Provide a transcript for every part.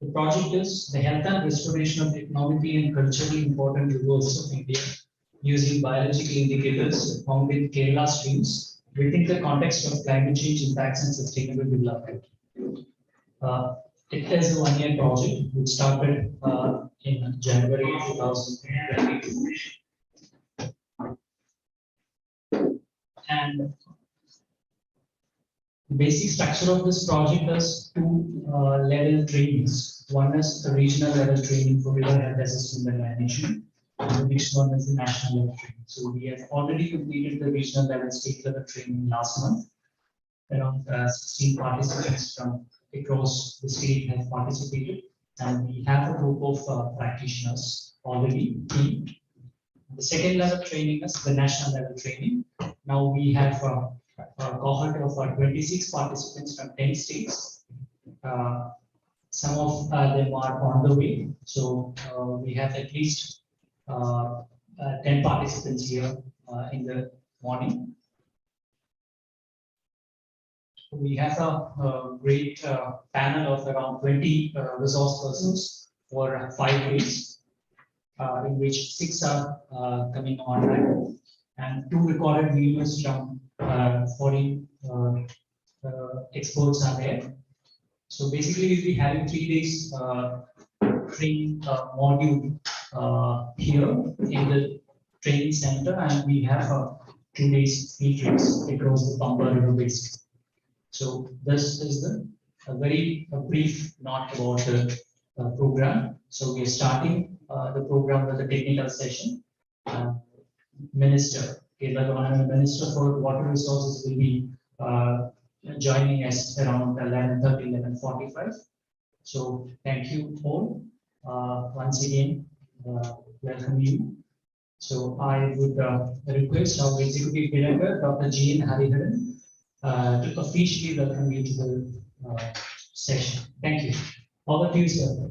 The project is the health and restoration of economically and culturally important rivers of India using biological indicators found in Kerala streams within the context of climate change impacts and sustainable development. It is a one-year project which started in January 2022. And the basic structure of this project is two level trainings. One is the regional level training for river health assessment and management, and the next one is the national level training. So we have already completed the regional level state level training last month. Around 16 participants from across the state have participated, and we have a group of practitioners already teamed. The second level training is the national level training. Now we have a cohort of 26 participants from 10 states. Some of them are on the way. So we have at least 10 participants here in the morning. We have a great panel of around 20 resource persons for 5 days, in which 6 are coming online, and 2 recorded videos from foreign experts are there. So basically, we'll be having 3 days training module here in the training center, and we have 2 days field trips across the Pamba River basin. So this is a very brief note about the program. So we are starting the program with a technical session. Minister, Jayaraman, Minister for Water Resources, will be joining us around 11:30, 11:45. So thank you all once again. Welcome you. So I would request our Executive Director, Dr. G. N. Hariharan, to officially welcome you to the session. Thank you. Over to you, sir.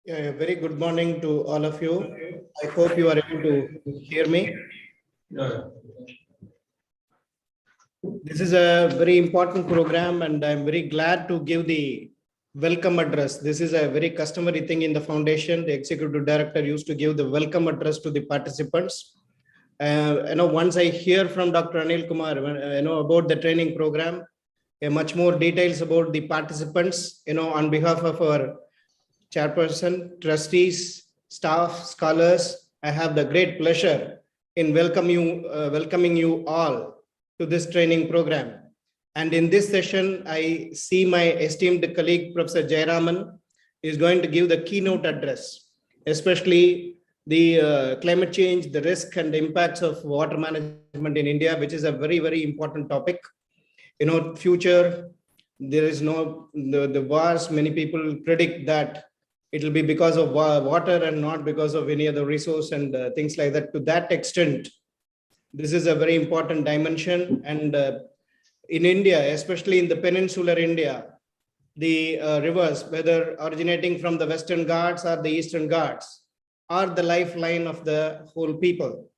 Yeah, very good morning to all of you. I hope you are able to hear me. This is a very important program, and I'm very glad to give the welcome address. This is a very customary thing in the foundation. The executive director used to give the welcome address to the participants. Once I hear from Dr. Anil Kumar, about the training program, much more details about the participants, on behalf of our chairperson, trustees, staff, scholars, I have the great pleasure in welcoming you all to this training program. And in this session, I see my esteemed colleague, Professor Jayaraman, is going to give the keynote address, especially the climate change, the risk and the impacts of water management in India, which is a very, very important topic. Future, there is the wars, many people predict that it will be because of water and not because of any other resource and things like that. To that extent, this is a very important dimension. And in India, especially in the peninsular India, the rivers, whether originating from the Western Ghats or the Eastern Ghats, are the lifeline of the whole people.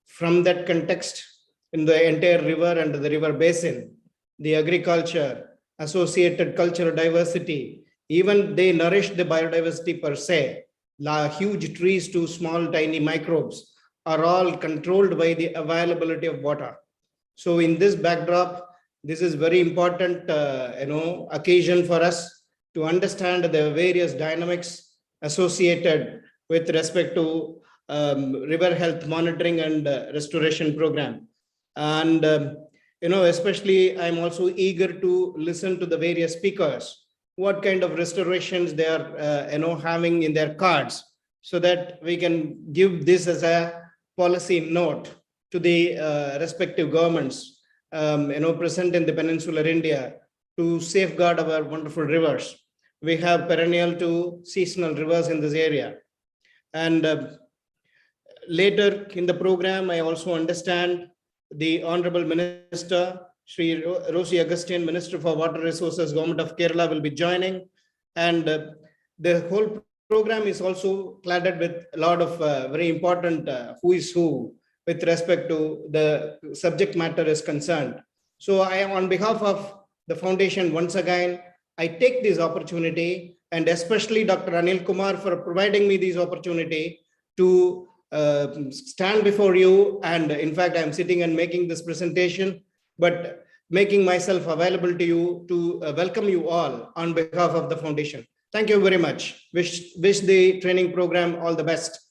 From that context, in the entire river and the river basin, the agriculture, associated cultural diversity, even they nourish the biodiversity per se. Huge trees to small tiny microbes are all controlled by the availability of water. So in this backdrop, this is very important occasion for us to understand the various dynamics associated with respect to river health monitoring and restoration program. And especially I'm also eager to listen to the various speakers, what kind of restorations they are having in their cards, so that we can give this as a policy note to the respective governments present in the peninsular India to safeguard our wonderful rivers. We have perennial to seasonal rivers in this area. And later in the program, I also understand the Honorable Minister, Shri Rosie Augustine, Minister for Water Resources, Government of Kerala, will be joining. And the whole program is also cladded with a lot of very important who is who with respect to the subject matter is concerned. So I am on behalf of the foundation, once again, I take this opportunity, and especially Dr. Anil Kumar for providing me this opportunity to stand before you. And in fact, I'm sitting and making this presentation, but making myself available to you to welcome you all on behalf of the foundation. Thank you very much. Wish the training program all the best.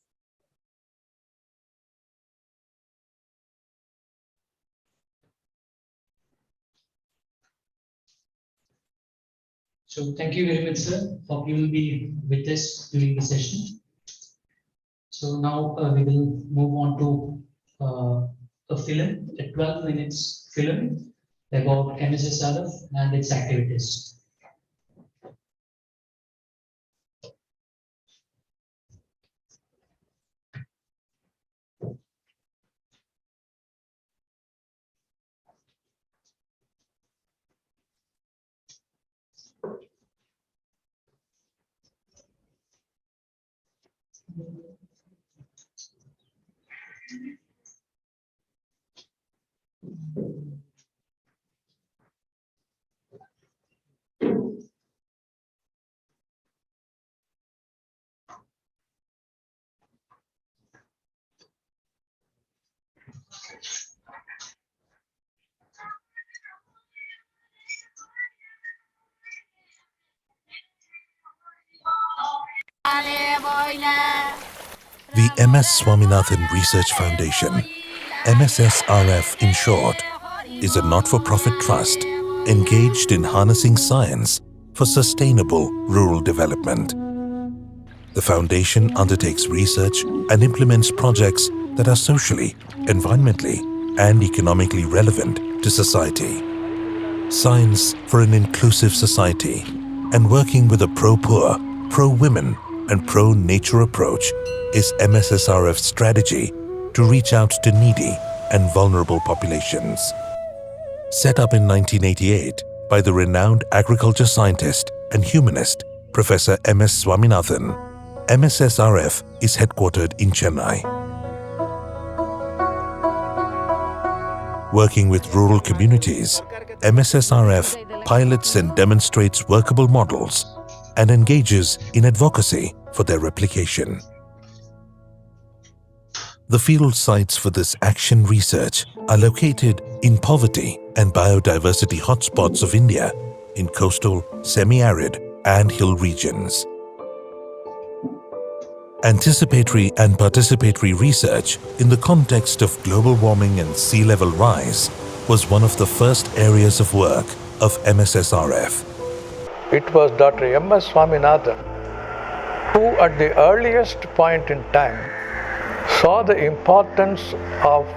So thank you very much, sir. Hope you will be with us during the session. So now we will move on to a film, a 12 minutes film about MSSRF and its activities. The MS Swaminathan Research Foundation, MSSRF in short, is a not-for-profit trust engaged in harnessing science for sustainable rural development. The foundation undertakes research and implements projects that are socially, environmentally, and economically relevant to society. Science for an inclusive society and working with a pro-poor, pro-women, and pro-nature approach is MSSRF's strategy to reach out to needy and vulnerable populations. Set up in 1988 by the renowned agriculture scientist and humanist Professor M.S. Swaminathan, MSSRF is headquartered in Chennai. Working with rural communities, MSSRF pilots and demonstrates workable models and engages in advocacy for their replication. The field sites for this action research are located in poverty and biodiversity hotspots of India in coastal, semi-arid and hill regions. Anticipatory and participatory research in the context of global warming and sea level rise was one of the first areas of work of MSSRF. It was Dr. M.S. Swaminathan who at the earliest point in time saw the importance of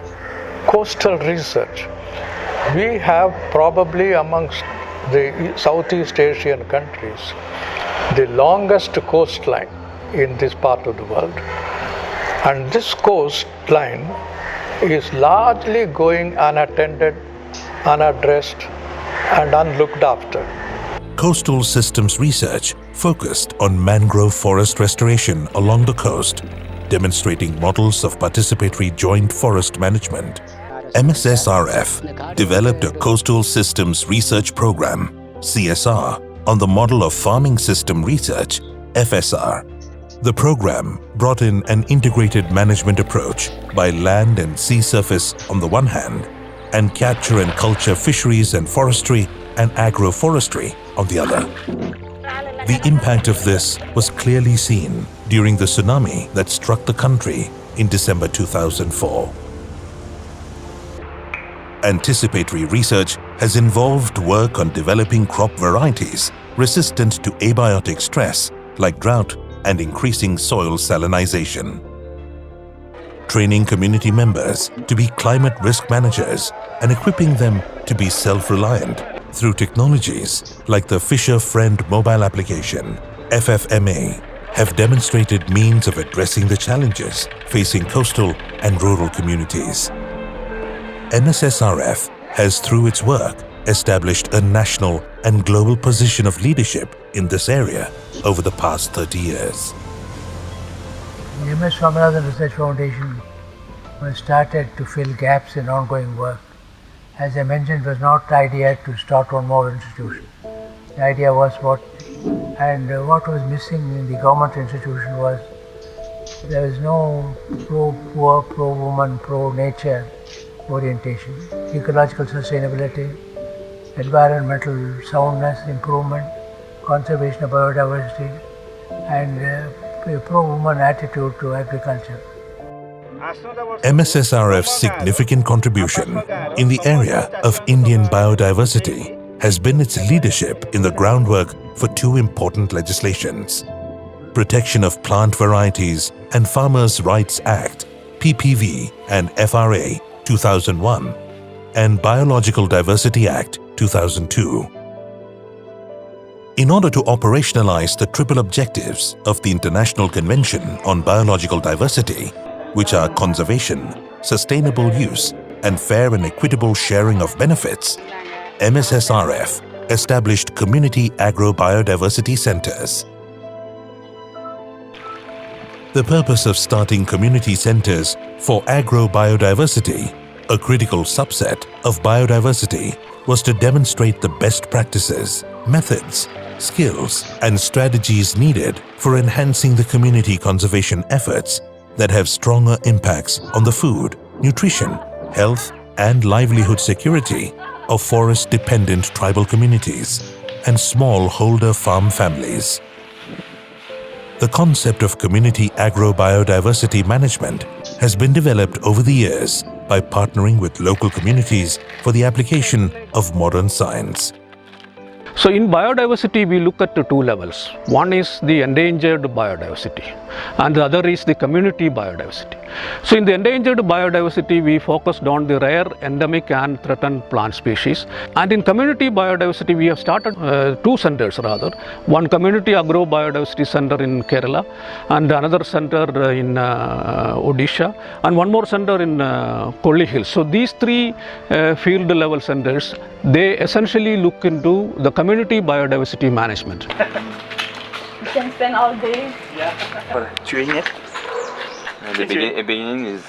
coastal research. We have probably amongst the Southeast Asian countries the longest coastline in this part of the world. And this coastline is largely going unattended, unaddressed, and unlooked after. Coastal systems research focused on mangrove forest restoration along the coast, demonstrating models of participatory joint forest management. MSSRF developed a Coastal Systems Research Program, CSR, on the model of Farming System Research, FSR. The program brought in an integrated management approach by land and sea surface on the one hand, and capture and culture fisheries and forestry and agroforestry on the other. The impact of this was clearly seen during the tsunami that struck the country in December 2004. Anticipatory research has involved work on developing crop varieties resistant to abiotic stress like drought and increasing soil salinization. Training community members to be climate risk managers and equipping them to be self-reliant through technologies like the Fisher Friend mobile application, FFMA, have demonstrated means of addressing the challenges facing coastal and rural communities. MSSRF has, through its work, established a national and global position of leadership in this area over the past 30 years. The MS Swaminathan Research Foundation was started to fill gaps in ongoing work as I mentioned, was not the idea to start one more institution. The idea was what was missing in the government institution was there was no pro-poor, pro-woman, pro-nature orientation, ecological sustainability, environmental soundness, improvement, conservation of biodiversity, and a pro-woman attitude to agriculture. MSSRF's significant contribution in the area of Indian biodiversity has been its leadership in the groundwork for two important legislations: Protection of Plant Varieties and Farmers' Rights Act (PPV) and FRA 2001 and Biological Diversity Act 2002. In order to operationalize the triple objectives of the International Convention on Biological Diversity, which are conservation, sustainable use, and fair and equitable sharing of benefits, MSSRF established community agro-biodiversity centers. The purpose of starting community centers for agro-biodiversity, a critical subset of biodiversity, was to demonstrate the best practices, methods, skills, and strategies needed for enhancing the community conservation efforts that have stronger impacts on the food, nutrition, health, and livelihood security of forest-dependent tribal communities and smallholder farm families. The concept of community agro-biodiversity management has been developed over the years by partnering with local communities for the application of modern science. So in biodiversity, we look at the two levels. One is the endangered biodiversity and the other is the community biodiversity. So in the endangered biodiversity, we focused on the rare, endemic and threatened plant species. And in community biodiversity, we have started two centers rather. One community agro-biodiversity center in Kerala and another center in Odisha and one more center in Kolli Hills. So these three field level centers, they essentially look into the community biodiversity management. You can spend all day. For chewing it. The beginning is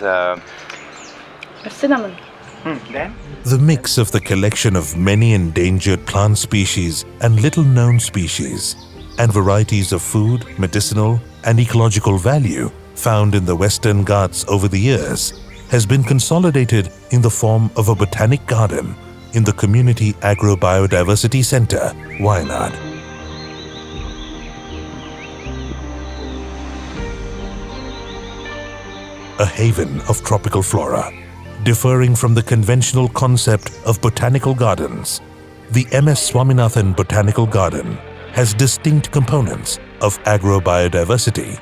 Cinnamon. then The mix of the collection of many endangered plant species and little-known species and varieties of food, medicinal, and ecological value found in the Western Ghats over the years has been consolidated in the form of a botanic garden in the Community Agro-Biodiversity Center, Wayanad. A haven of tropical flora. Differing from the conventional concept of botanical gardens, the MS Swaminathan Botanical Garden has distinct components of agro-biodiversity,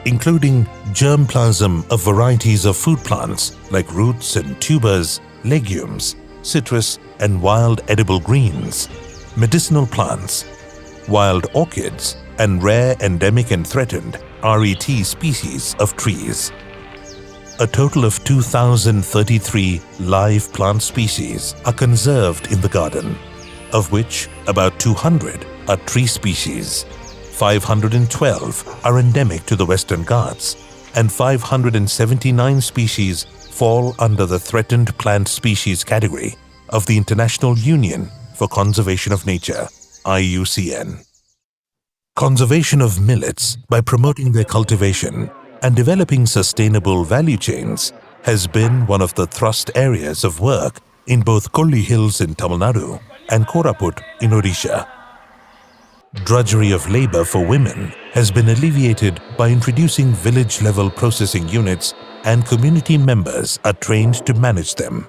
including germplasm of varieties of food plants like roots and tubers, legumes, citrus and wild edible greens, medicinal plants, wild orchids, and rare endemic and threatened RET species of trees. A total of 2,033 live plant species are conserved in the garden, of which about 200 are tree species, 512 are endemic to the Western Ghats, and 579 species fall under the Threatened Plant Species category of the International Union for Conservation of Nature, IUCN. Conservation of millets by promoting their cultivation and developing sustainable value chains has been one of the thrust areas of work in both Kolli Hills in Tamil Nadu and Koraput in Odisha. Drudgery of labor for women has been alleviated by introducing village-level processing units, and community members are trained to manage them.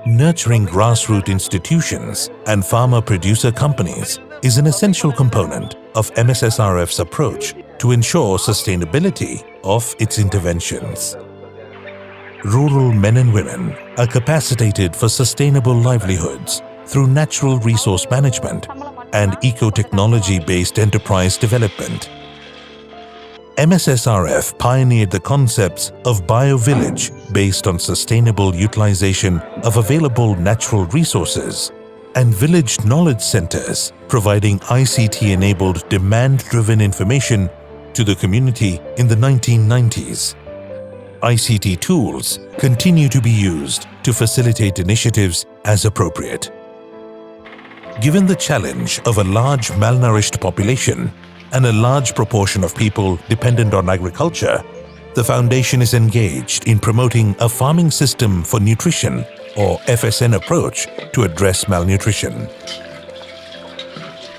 Nurturing grassroots institutions and farmer-producer companies is an essential component of MSSRF's approach to ensure sustainability of its interventions. Rural men and women are capacitated for sustainable livelihoods through natural resource management and eco-technology-based enterprise development. MSSRF pioneered the concepts of bio-village based on sustainable utilization of available natural resources and village knowledge centers providing ICT-enabled demand-driven information to the community in the 1990s. ICT tools continue to be used to facilitate initiatives as appropriate. Given the challenge of a large malnourished population and a large proportion of people dependent on agriculture, the Foundation is engaged in promoting a farming system for nutrition or FSN approach to address malnutrition.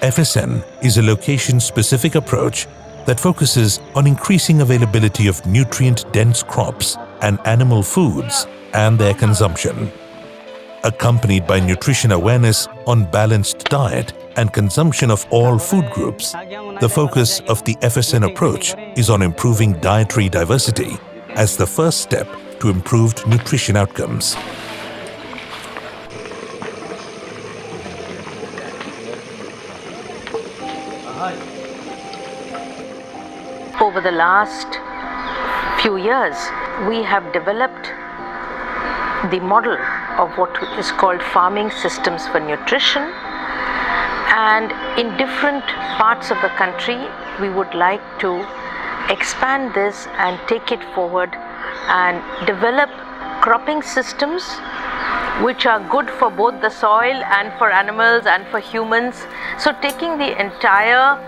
FSN is a location-specific approach that focuses on increasing availability of nutrient-dense crops and animal foods and their consumption. Accompanied by nutrition awareness on balanced diet and consumption of all food groups, the focus of the FSN approach is on improving dietary diversity as the first step to improved nutrition outcomes. Over the last few years, we have developed the model of what is called farming systems for nutrition, and in different parts of the country we would like to expand this and take it forward and develop cropping systems which are good for both the soil and for animals and for humans. So taking the entire,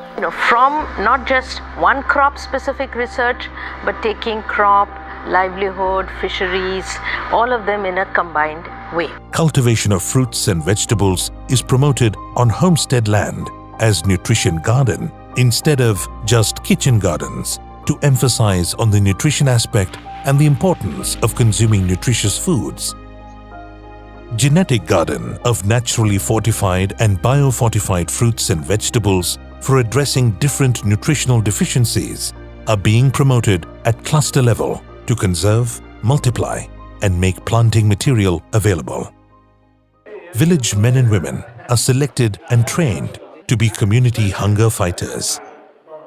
from not just one crop specific research, but taking crop, livelihood, fisheries, all of them in a combined way. Cultivation of fruits and vegetables is promoted on homestead land as nutrition garden instead of just kitchen gardens to emphasize on the nutrition aspect and the importance of consuming nutritious foods. Genetic garden of naturally fortified and biofortified fruits and vegetables for addressing different nutritional deficiencies are being promoted at cluster level to conserve, multiply, and make planting material available. Village men and women are selected and trained to be community hunger fighters.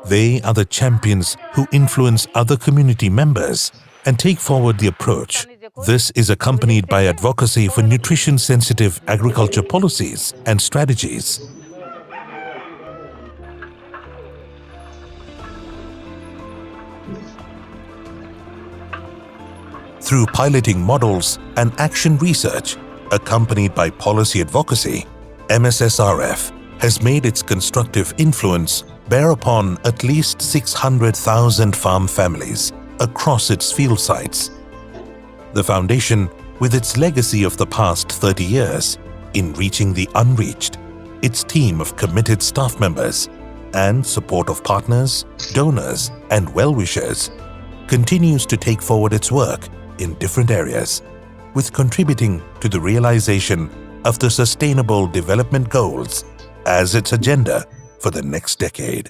They are the champions who influence other community members and take forward the approach. This is accompanied by advocacy for nutrition-sensitive agriculture policies and strategies. Through piloting models and action research, accompanied by policy advocacy, MSSRF has made its constructive influence bear upon at least 600,000 farm families across its field sites. The Foundation, with its legacy of the past 30 years in reaching the unreached, its team of committed staff members, and support of partners, donors, and well-wishers, continues to take forward its work in different areas, with contributing to the realization of the Sustainable Development Goals as its agenda for the next decade.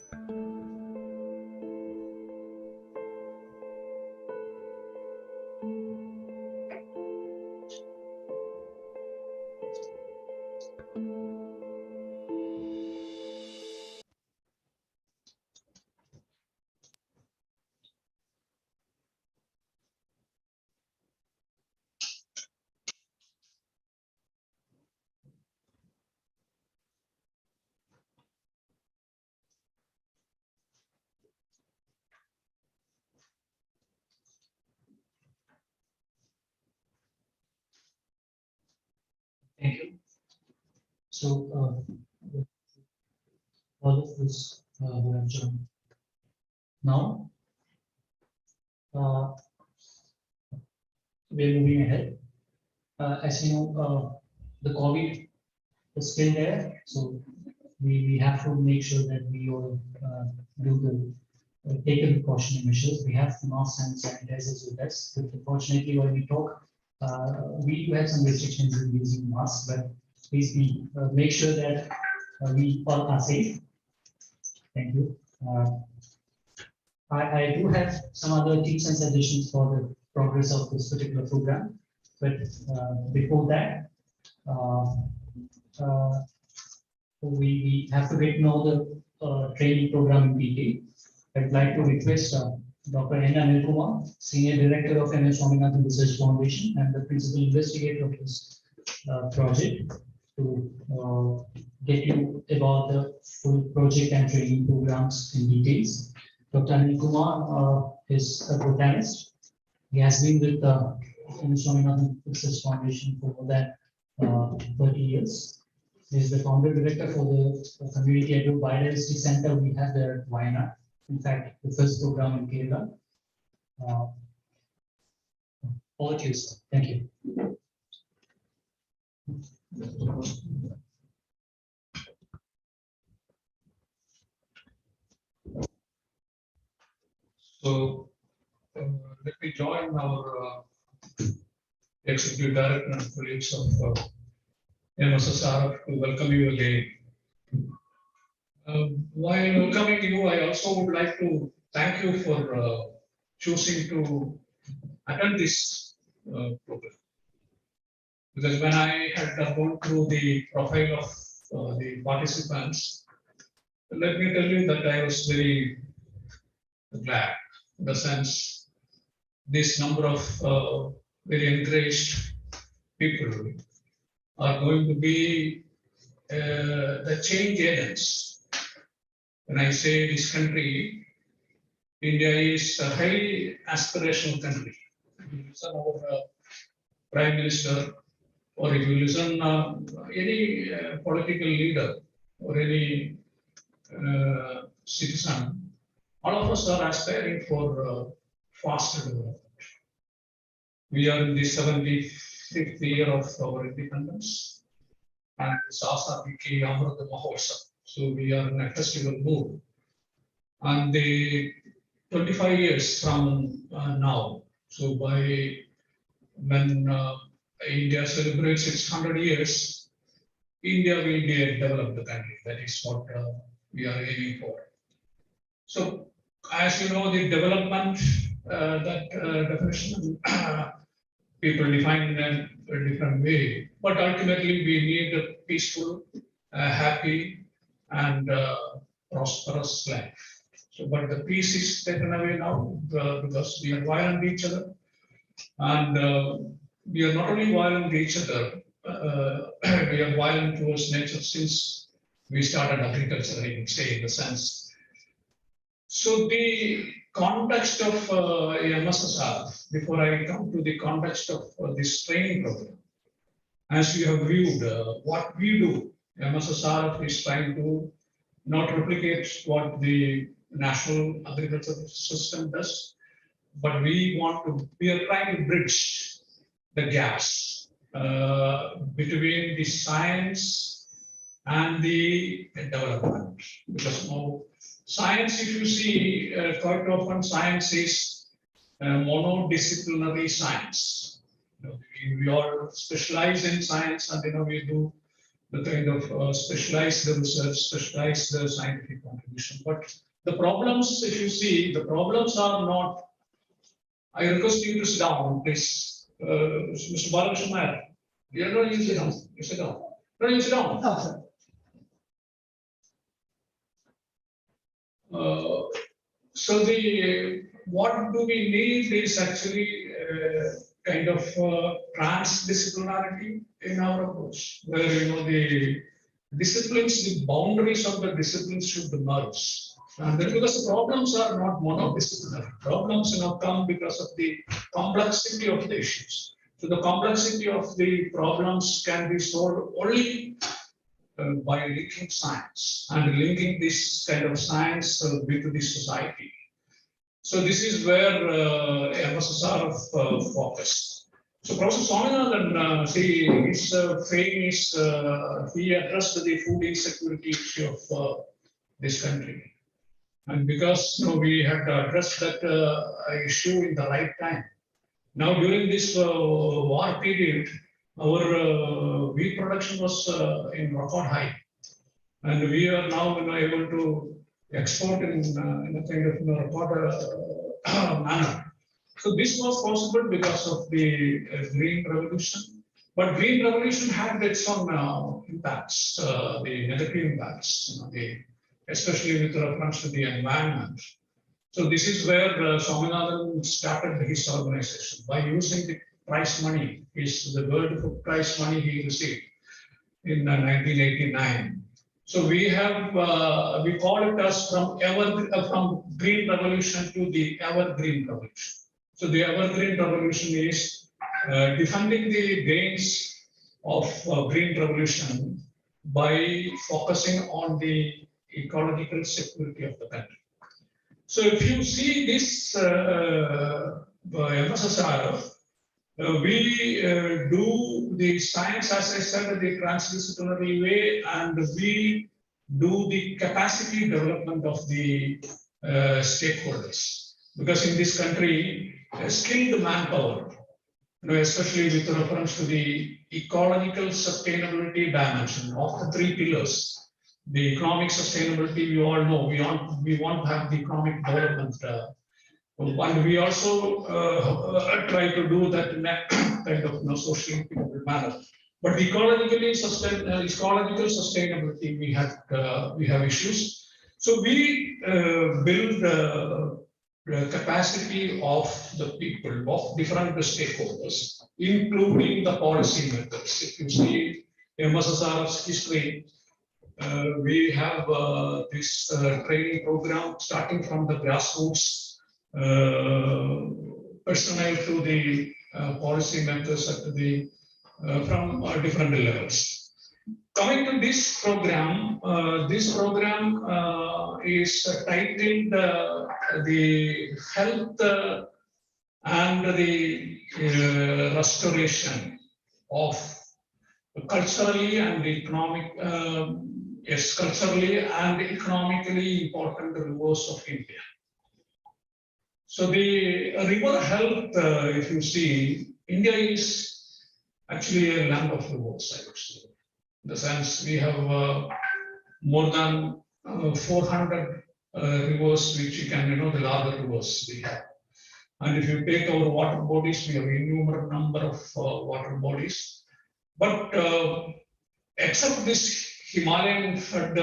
Thank you. So, all of this we have joined. Now, we're moving ahead. As you know, the COVID is still there, so we have to make sure that we all do the take the precautionary measures. We have masks and sanitizers with us. But unfortunately, when we talk, we do have some restrictions in using masks, but please make sure that we all are safe. Thank you. I do have some other tips and suggestions for the progress of this particular program, but before that, we have to get to know the training program in detail. I'd like to request Dr. N. Anil Kumar, Senior Director of MS Swaminathan Research Foundation and the Principal Investigator of this project, to get you about the full project and training programs in details. Dr. Anil Kumar is a botanist He has been with the Swaminathan Research Foundation for more than 30 years. He is the founder director for the Community Edu Biodiversity Center we have there at Wayanad. In fact, the first program in Kerala. Over to you, sir. Thank you. So let me join our Executive Director and colleagues of MSSRF to welcome you again. While welcoming you, I also would like to thank you for choosing to attend this program. Because when I had gone through the profile of the participants, let me tell you that I was very glad, in the sense this number of very encouraged people are going to be the change agents. When I say this country, India is a highly aspirational country. If you listen our Prime Minister, or if you listen any political leader or any citizen, all of us are aspiring for faster development. We are in the 75th year of our independence, and it's Azadi Ki Amrit Mahotsav. So we are in a festival mood. And the 25 years from now, so by when India celebrates its 100 years, India will be a developed country. That is what we are aiming for. So, as you know, the development, that definition, people define in a different way. But ultimately, we need a peaceful, happy, and prosperous life. So, but the peace is taken away now because we are violent each other, and we are not only violent to each other, we are violent towards nature since we started agriculture, I would say, in the sense. So the context of MSSRF, before I come to the context of this training program, as you have viewed what we do, MSSRF is trying to not replicate what the national agriculture system does, but we are trying to bridge the gaps between the science and the development. Because now science, if you see, quite often science is monodisciplinary science. We all specialize in science, and we do the kind of specialized research, specialized scientific contribution. But the problems, if you see, the problems are not. I request you to sit down, please. Mr. Balakrishnan, you sit down. You sit down. No, you sit down. Oh, sir. So what do we need is actually kind of transdisciplinarity in our approach, where the disciplines, the boundaries of the disciplines should merge. And then because the problems are not monodisciplinary, problems come because of the complexity of the issues. So the complexity of the problems can be solved only by linking science and linking this kind of science with the society. So this is where MSSRF focused. So Professor Swaminathan, his fame is he addressed the food insecurity issue of this country. And because we had addressed that issue in the right time. Now during this war period, our wheat production was in record high, and we are now able to export in a kind of record manner. So this was possible because of the green revolution. But green revolution had its own impacts, the negative impacts, especially with reference to the environment. So this is where Swaminathan started his organization by using the prize money, the World Food Prize money he received in 1989. So we have we call it as from green revolution to the evergreen revolution. So the evergreen revolution is defending the gains of green revolution by focusing on the ecological security of the country. So if you see this MSSRF, we do the science, as I said, the transdisciplinary way, and we do the capacity development of the stakeholders. Because in this country, skilled manpower, especially with reference to the ecological sustainability dimension of the three pillars. The economic sustainability, we all know, we want to have the economic development. And we also try to do that in a kind of socially equitable manner. But ecologically ecological sustainability, we have issues. So we build capacity of the people, of different stakeholders, including the policy makers. If you see MSSRF's history, we have this training program starting from the grassroots personnel to the policy makers at the from different levels. Coming to this program is titled the health and the restoration of culturally and culturally and economically important rivers of India. So the river health, if you see, India is actually a land of rivers, I would say. In the sense we have more than 400 rivers, which you can, the larger rivers we have. And if you take our water bodies, we have innumerable number of water bodies. But except this Himalayan fed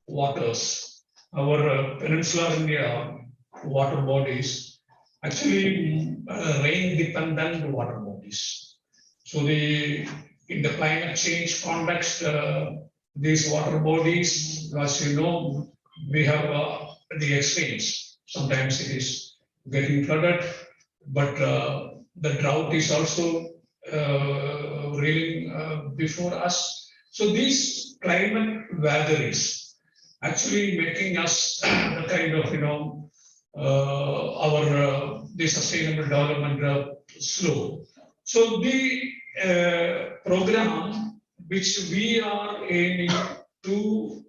waters, our peninsular India water bodies, actually rain dependent water bodies. So in the climate change context, these water bodies, as you know, we have the extremes. Sometimes it is getting flooded, but the drought is also reeling before us. So these climate vagaries actually making us the kind of, the sustainable development slow. So the program which we are aiming to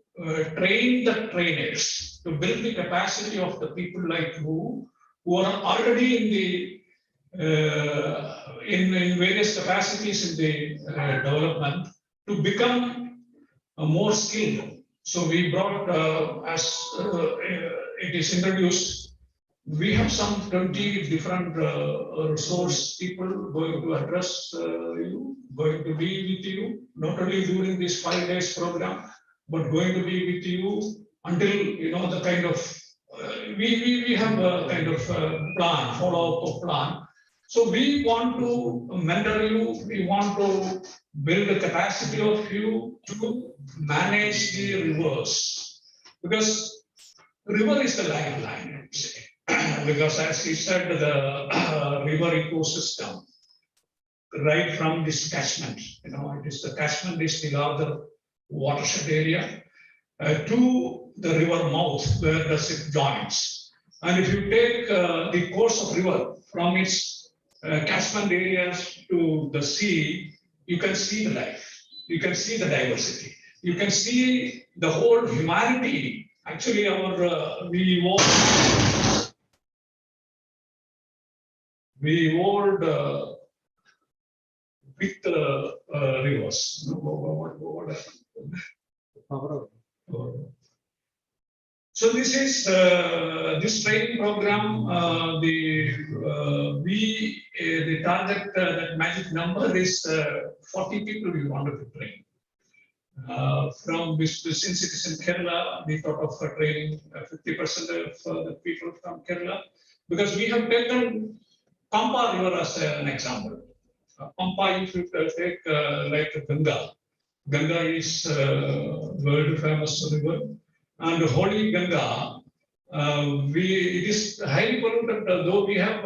train the trainers to build the capacity of the people like who are already in the in various capacities in the development to become more skilled. So we brought, as it is introduced, we have some 20 different resource people going to address you, going to be with you, not only during this 5 days program, but going to be with you until, the kind of, we have a kind of plan, follow-up of plan. So we want to mentor you, we want to build the capacity of you to manage the rivers. Because river is the lifeline, I would say. Because as he said, the river ecosystem, right from this catchment, it is the catchment is the larger watershed area to the river mouth where does it joins. And if you take the course of river from its catchment areas to the sea, you can see the life, you can see the diversity, you can see the whole humanity. Actually, we evolved with rivers. What happened? So this is this training program. The target, that magic number is 40 people we wanted to train. Since it is in Kerala, we thought of training 50% of the people from Kerala, because we have taken Pampa River as an example. Pampa, if you take like Ganga. Ganga is world famous river, and Holy Ganga It is highly polluted, though we have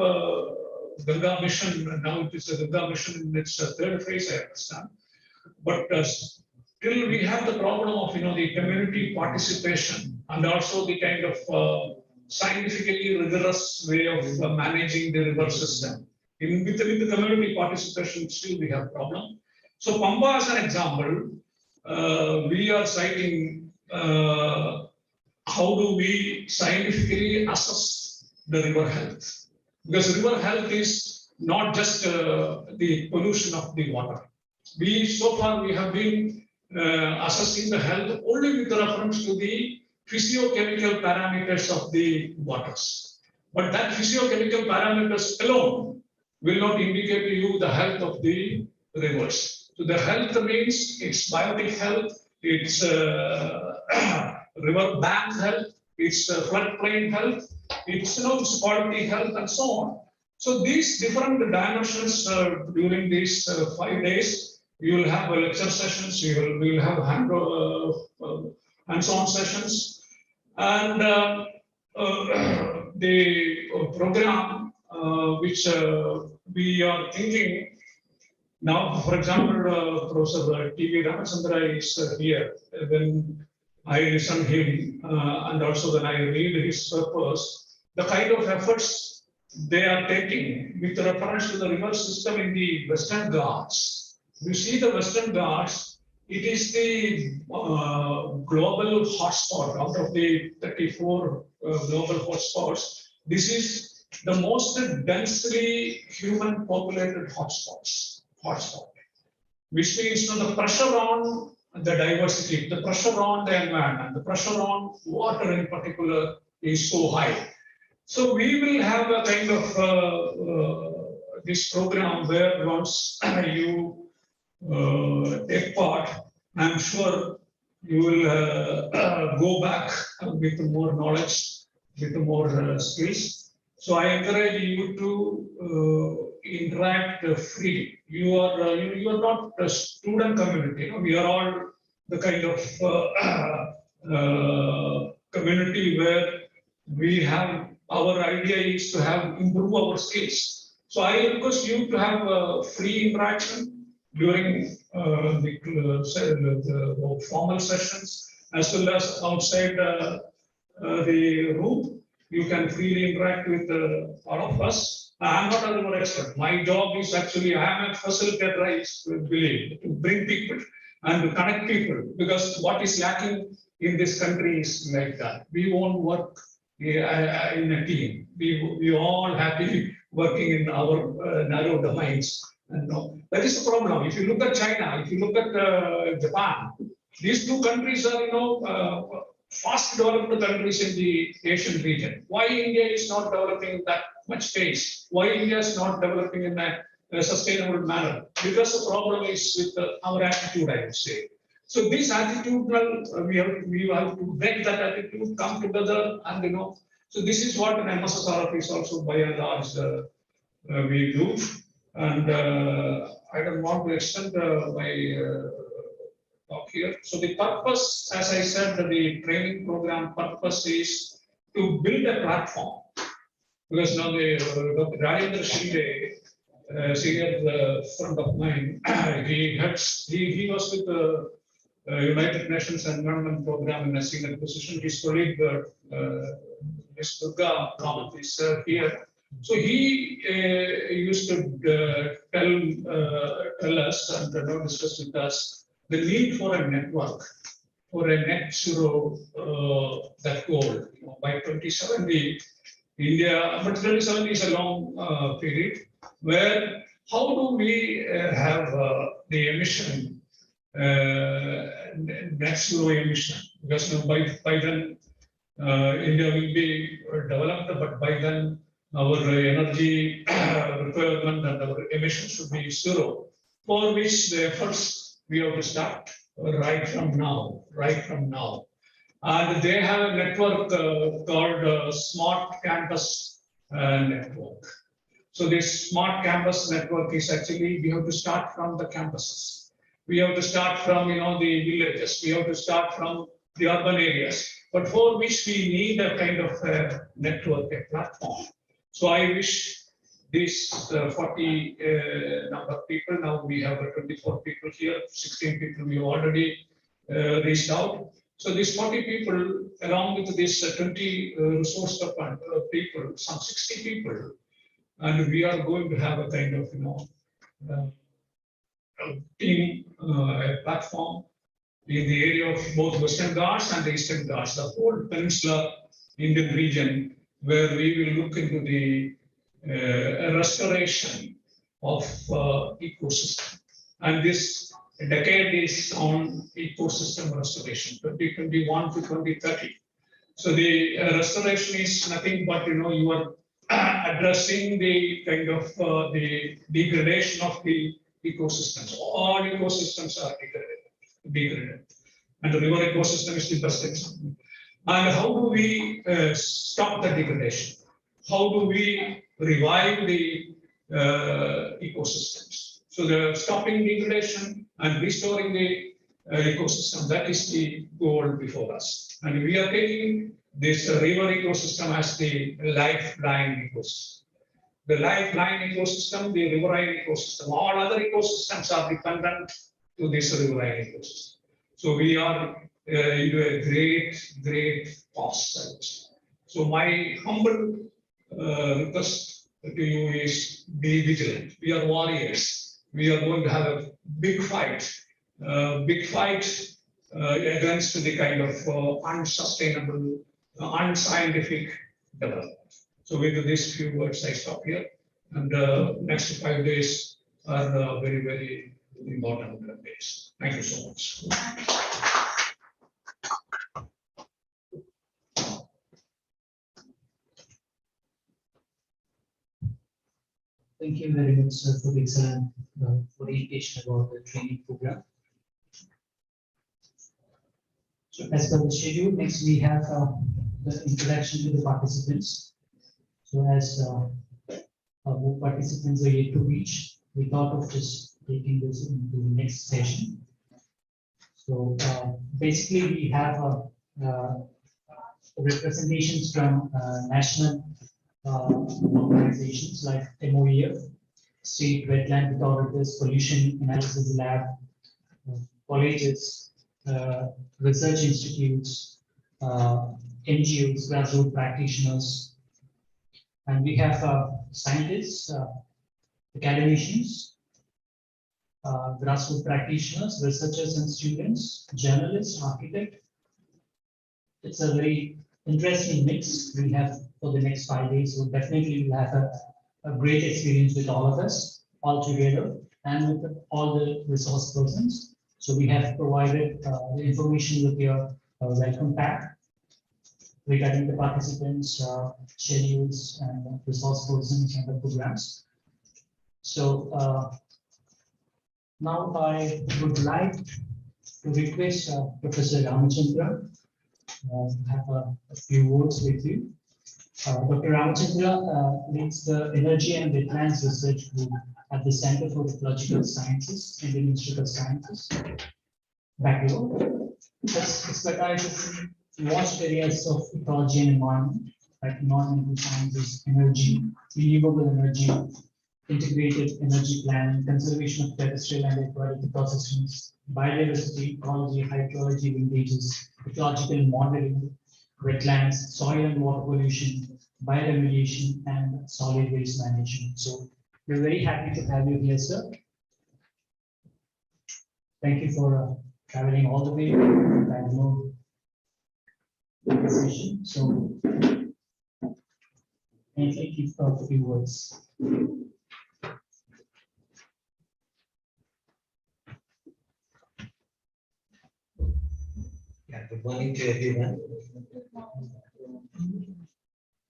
Ganga mission, now it is a Ganga mission in its third phase, I understand. But still we have the problem of, the community participation and also the kind of scientifically rigorous way of managing the river system. With the community participation, still we have problem. So Pamba as an example, we are citing how do we scientifically assess the river health? Because river health is not just the pollution of the water. So far we have been assessing the health only with reference to the physiochemical parameters of the waters. But that physiochemical parameters alone will not indicate to you the health of the rivers. So the health means its biotic health, its river bank health, its floodplain health, its quality health, and so on. So these different dimensions during these 5 days, you will have lecture sessions, we will have hands-on sessions, and the program which we are thinking now, for example, Professor T.V. Ramachandra is here. When I listen him and also when I read his purpose, the kind of efforts they are taking with reference to the river system in the Western Ghats. You see the Western Ghats, it is the global hotspot out of the 34 global hotspots. This is the most densely human populated hotspot, which means the pressure on the diversity, the pressure on the environment, the pressure on water in particular is so high. So we will have a kind of this program where once you take part, I'm sure you will go back with more knowledge, with more skills. So I encourage you to interact freely. You are not a student community. We are all the kind of community where we have our idea is to have improve our skills. So I request you to have free interaction during the formal sessions as well as outside the room. You can freely interact with all of us. I'm not a river expert. My job is actually, I am a facilitator, I believe, to bring people and to connect people, because what is lacking in this country is like that. We won't work in a team. We all have to be working in our narrow domains. And that is the problem. If you look at China, if you look at Japan, these two countries are, fast developed countries in the Asian region. Why India is not developing that much pace? Why India is not developing in a sustainable manner? Because the problem is with our attitude, I would say. So this attitudinal, we have to break that attitude, come together, and so this is what an MSSRF is also by and large we do. And I don't want to extend my talk here. So the purpose, as I said, the training program purpose is to build a platform. Because now Dr. Rajendra Shinde, senior friend of mine, he was with the United Nations Environment Program in a senior position. His colleague, Ms. Durga Kamath, is here. So he used to tell us and discuss with us the need for a network, for a net zero that goal. By 2070, India, but 2070 is a long period where how do we have the emission, net zero emission? Because by then India will be developed, but by then our energy requirement and our emissions should be zero, for which the efforts we have to start right from now. And they have a network called Smart Campus Network. So this Smart Campus Network is actually, we have to start from the campuses. We have to start from the villages. We have to start from the urban areas, but for which we need a kind of a network, a platform. So I wish these 40 number of people, now we have 24 people here, 16 people we already reached out. So these 40 people, along with this 20 resource people, some 60 people, and we are going to have a kind of, team, a platform in the area of both Western Ghats and the Eastern Ghats, the whole peninsula Indian region, where we will look into the restoration of ecosystem. And this decade is on ecosystem restoration, 2021 to 2030. So the restoration is nothing but, you are addressing the kind of the degradation of the ecosystems. All ecosystems are degraded. And the river ecosystem is the best example. And how do we stop the degradation? How do we revive the ecosystems? So the stopping degradation and restoring the ecosystem, that is the goal before us. And we are taking this river ecosystem as the lifeline ecosystem. The lifeline ecosystem, the riverine ecosystem, all other ecosystems are dependent to this riverine ecosystem. So we are into a great pause. So my humble request to you is be vigilant. We are warriors. We are going to have a big fight against the kind of unsustainable, unscientific development. So with these few words, I stop here. And next 5 days are very important days. Thank you so much. Thank you very much, sir, for the excellent orientation about the training program. So as per the schedule, next we have the introduction to the participants. So as more participants are yet to reach, we thought of just taking this into the next session. So basically we have representations from national organizations like MOEF, state wetland authorities, pollution analysis lab, colleges, research institutes, NGOs, grassroots practitioners, and we have scientists, academicians, grassroots practitioners, researchers and students, journalists, architects. It's a very interesting mix we have for the next 5 days. So definitely we'll have a great experience with all of us all together and with all the resource persons. So we have provided the information with your welcome pack regarding the participants, schedules, and resource persons and the programs. So now I would like to request Professor Ramachandra have a few words with you. Dr. Ramachandra leads the Energy and Wetlands Research Group at the Center for Ecological Sciences, Indian Institute of Sciences, Bangalore. His expertise in vast areas of ecology and environment, like environmental sciences, energy, renewable energy, integrated energy planning, conservation of terrestrial and aquatic ecosystems, biodiversity, ecology, hydrology linkages, ecological modeling, wetlands, soil and water pollution, bioremediation, and solid waste management. So we're very happy to have you here, sir. Thank you for traveling all the way to Bangalore for this session. So kindly keep a few words. Good morning to everyone.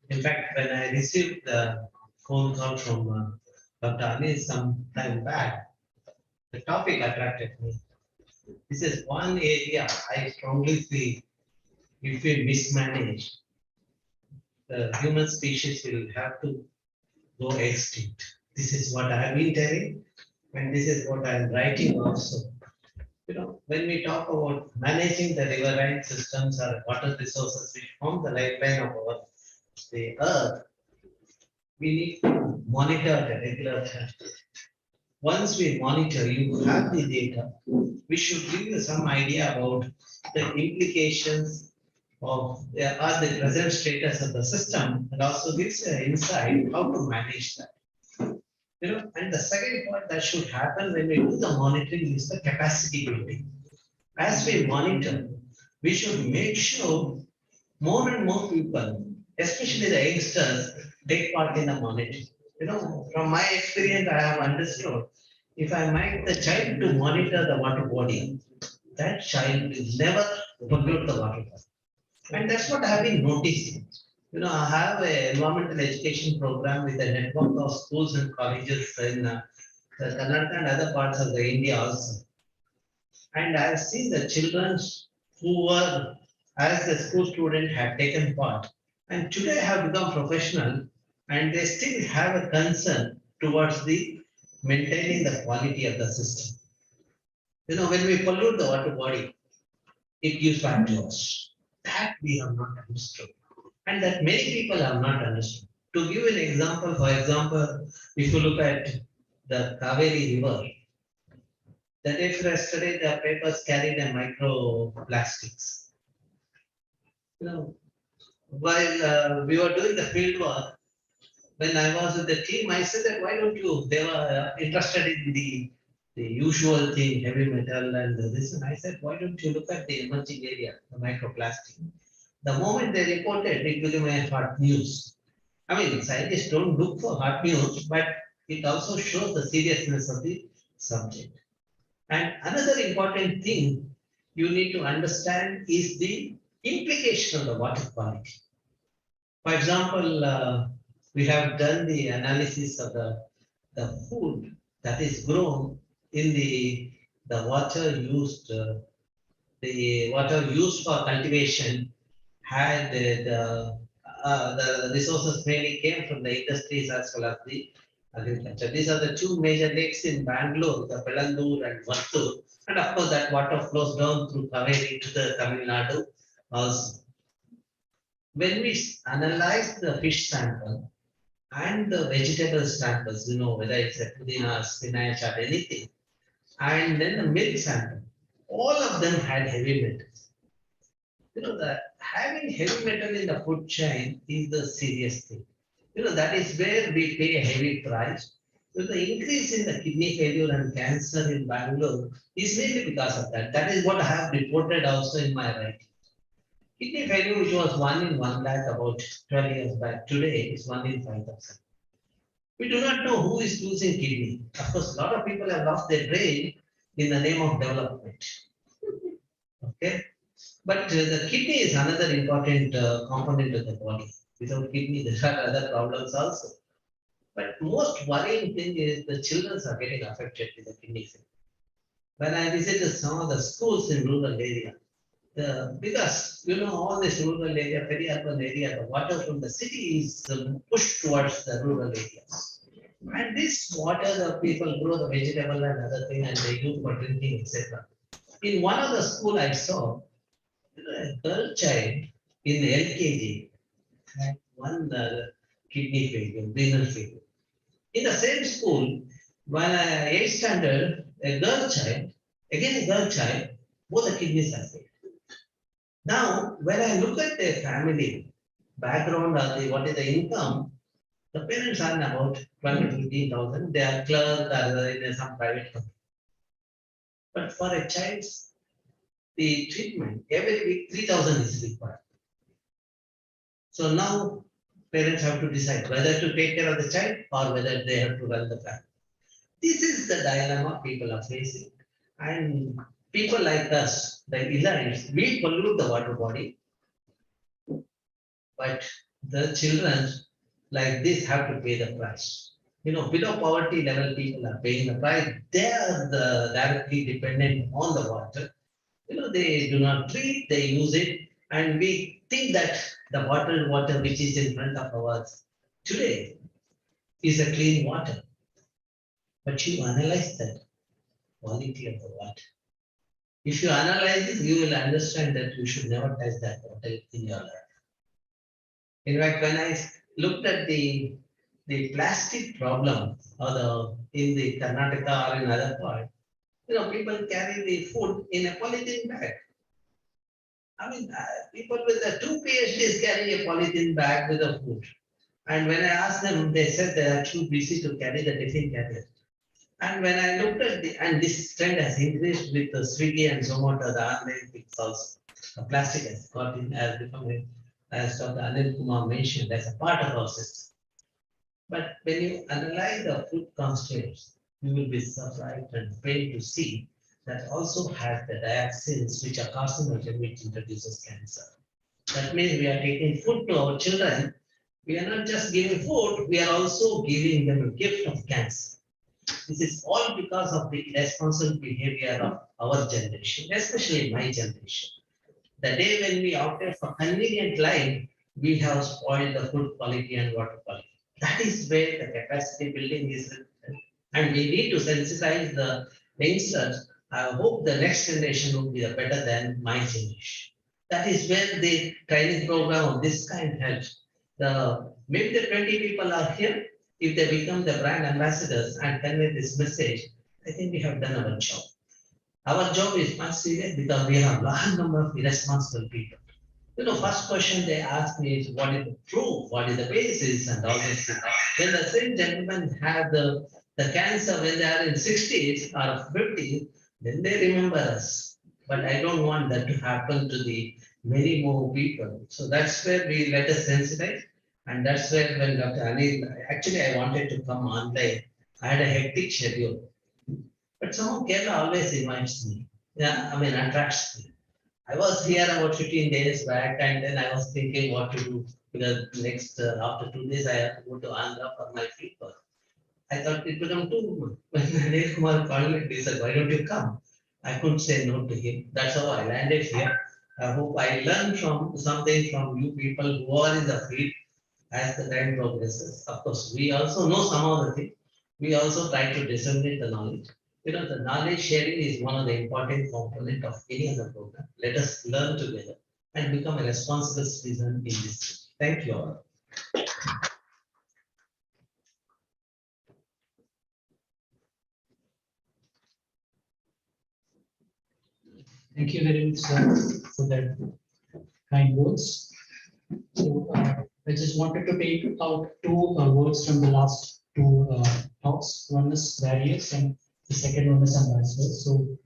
In fact, when I received the phone call from Dr. Anil some time back, the topic attracted me. This is one area I strongly feel if we mismanage, the human species will have to go extinct. This is what I have been telling, and this is what I am writing also. when we talk about managing the riverine systems or water resources which form the lifeline of the earth, we need to monitor the regular time. Once we monitor, you have the data, we should give you some idea about the implications of or the present status of the system, and also gives you an insight how to manage that. And the second part that should happen when we do the monitoring is the capacity building. As we monitor, we should make sure more and more people, especially the youngsters, take part in the monitoring. From my experience, I have understood if I make the child to monitor the water body, that child will never pollute the water body. And that's what I have been noticing. I have an environmental education program with a network of schools and colleges in the Karnataka and other parts of the India also. And I have seen the children who were, as a school student, have taken part, and today have become professional, and they still have a concern towards the maintaining the quality of the system. When we pollute the water body, it gives back to us. That we have not understood, and that many people have not understood. To give an example, for example, if you look at the Kaveri River, the day before yesterday, the papers carried a microplastics. While we were doing the field work, when I was with the team, I said that why don't you? They were interested in the usual thing, heavy metal and this. And I said, why don't you look at the emerging area, the microplastic? The moment they reported, it became a hot news. I mean, scientists don't look for hot news, but it also shows the seriousness of the subject. And another important thing you need to understand is the implication of the water quality. For example, we have done the analysis of the food that is grown in the water used, the water used for cultivation had the resources mainly came from the industries as well as the agriculture. These are the two major lakes in Bangalore, the Pelandur and Vattur. And of course, that water flows down through Kaveri to the Tamil Nadu also. When we analyze the fish sample and the vegetable samples, whether it's a pudina, spinach, or anything, and then the milk sample, all of them had heavy metals. That having heavy metal in the food chain is the serious thing. That is where we pay a heavy price. The increase in the kidney failure and cancer in Bangalore is mainly because of that. That is what I have reported also in my writing. Kidney failure, which was 1 in 1 lakh about 12 years back, today is 1 in 5,000. We do not know who is losing kidney. Of course, a lot of people have lost their brain in the name of development. Okay. But the kidney is another important component of the body. Without kidney, there are other problems also. But most worrying thing is the children are getting affected with the kidney failure. When I visited some of the schools in rural area, because all this rural area, peri-urban area, the water from the city is pushed towards the rural areas. And this water, the people grow the vegetable and other thing, and they use for drinking, etc. In one of the school I saw, a girl child in the LKG had one kidney failure, renal failure. In the same school, when I 8th standard, a girl child, again a girl child, both the kidneys are failed. Now, when I look at their family background or what is the income, the parents earn about 12 to 15,000. They are clerk or in some private company. But for a child's the treatment, every week 3,000 is required. So now parents have to decide whether to take care of the child or whether they have to run the family. This is the dilemma people are facing. And people like us, the elites, we pollute the water body. But the children like this have to pay the price. Below poverty level people are paying the price. They are directly dependent on the water. They do not treat, they use it, and we think that the bottled water which is in front of us today is a clean water. But you analyze that quality of the water. If you analyze it, you will understand that you should never touch that water in your life. In fact, when I looked at the plastic problem or in the Karnataka or in other part, people carry the food in a polythene bag. I mean, people with the 2 PhDs carry a polythene bag with the food. And when I asked them, they said they are too busy to carry the tiffin carrier. And when I looked at and this trend has increased with the Swiggy and Zomato, the online things also. The plastic has got in, as become, as Dr. Anil Kumar mentioned, as a part of our system. But when you analyze the food constraints, you will be surprised and pained to see that also has the dioxins which are carcinogen, which introduces cancer. That means we are taking food to our children. We are not just giving food, we are also giving them a gift of cancer. This is all because of the irresponsible behavior of our generation, especially my generation. The day when we opted for convenient life, we have spoiled the food quality and water quality. That is where the capacity building is written. And we need to sensitize the youngsters. I hope the next generation will be better than my generation. That is where the training program of this kind helps. Maybe the 20 people are here. If they become the brand ambassadors and convey this message, I think we have done our job. Our job is much serious because we have a large number of irresponsible people. First question they ask me is what is the proof, what is the basis, and all this. When the same gentleman had the cancer when they are in 60s or 50s, then they remember us. But I don't want that to happen to the many more people. So that's where we let us sensitize. And that's where when Dr. Anil, actually I wanted to come online. I had a hectic schedule. But somehow Kerala always invites me. Yeah, I mean attracts me. I was here about 15 days back, and then I was thinking what to do because next after 2 days I have to go to Andhra for my paper. I thought it become too. When Anil Kumar called me, he said, "Why don't you come?" I couldn't say no to him. That's how I landed here. I hope I learned from something from you people who are in the field as the time progresses. Of course, we also know some of the things. We also try to disseminate the knowledge. The knowledge sharing is one of the important component of any other program. Let us learn together and become a responsible citizen in this. Thank you all. Thank you very much, sir, for that kind words. So I just wanted to take out two words from the last two talks. One is barriers and the second one is ambassadors. So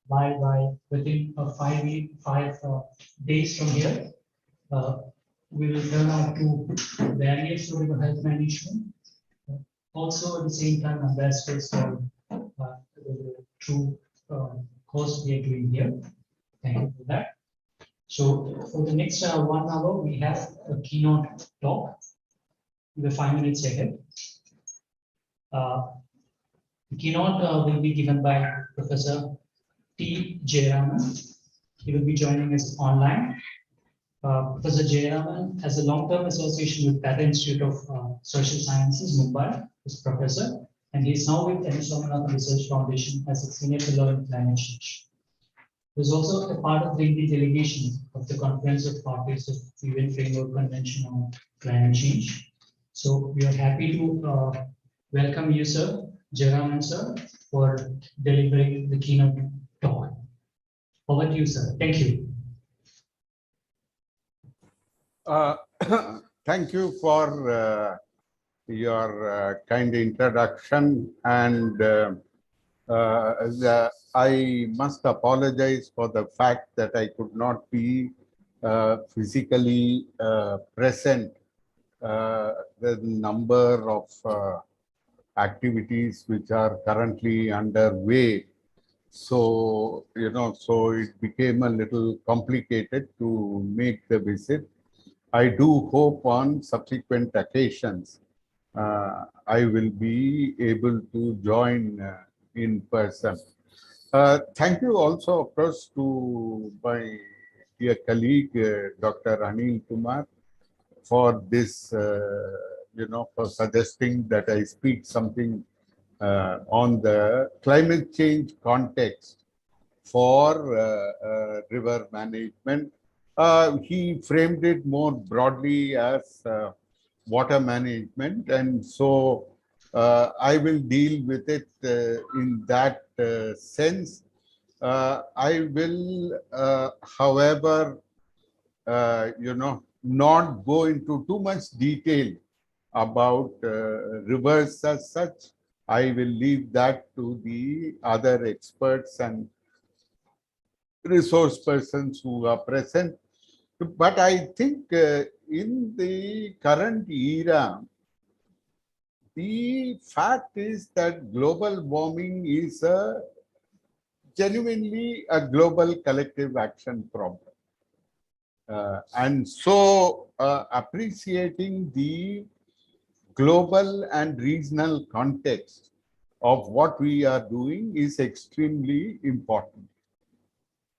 by within 5 days from here, we will turn out to barriers to river health management. Also at the same time ambassadors for the true course we are doing here. Thank you for that. So for the next 1 hour, we have a keynote talk. We're 5 minutes ahead. The keynote will be given by Professor T. Jayaraman. He will be joining us online. Professor Jayaraman has a long-term association with Tata Institute of Social Sciences, Mumbai, as professor, and he is now with MSSRF Research Foundation as a senior fellow in climate change. He was also a part of the delegation of the Conference of Parties of the UN Framework Convention on Climate Change. So we are happy to welcome you, sir, Jayaraman, sir, for delivering the keynote talk. Over to you, sir. Thank you. Thank you for your kind introduction, and I must apologize for the fact that I could not be physically present. The number of activities which are currently underway. So, so it became a little complicated to make the visit. I do hope on subsequent occasions I will be able to join in person. Thank you also, of course, to my dear colleague, Dr. Anil Kumar, for this, for suggesting that I speak something on the climate change context for river management. He framed it more broadly as water management, and so I will deal with it in that sense. I will, however, not go into too much detail about rivers as such. I will leave that to the other experts and resource persons who are present. But I think in the current era, the fact is that global warming is genuinely a global collective action problem. And so appreciating the global and regional context of what we are doing is extremely important.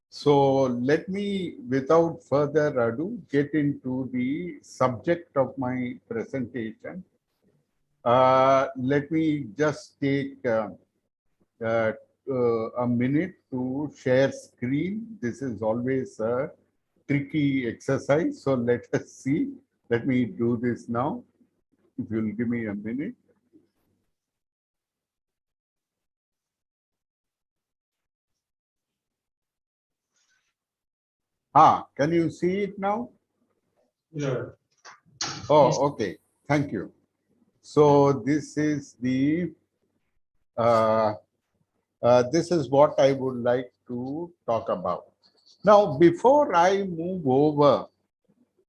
So let me, without further ado, get into the subject of my presentation. Let me just take uh, a minute to share screen. This is always a tricky exercise. So let us see. Let me do this now. If you'll give me a minute. Can you see it now? Sure. Oh, Yes. okay. Thank you. So this is the this is what I would like to talk about. Now, before I move over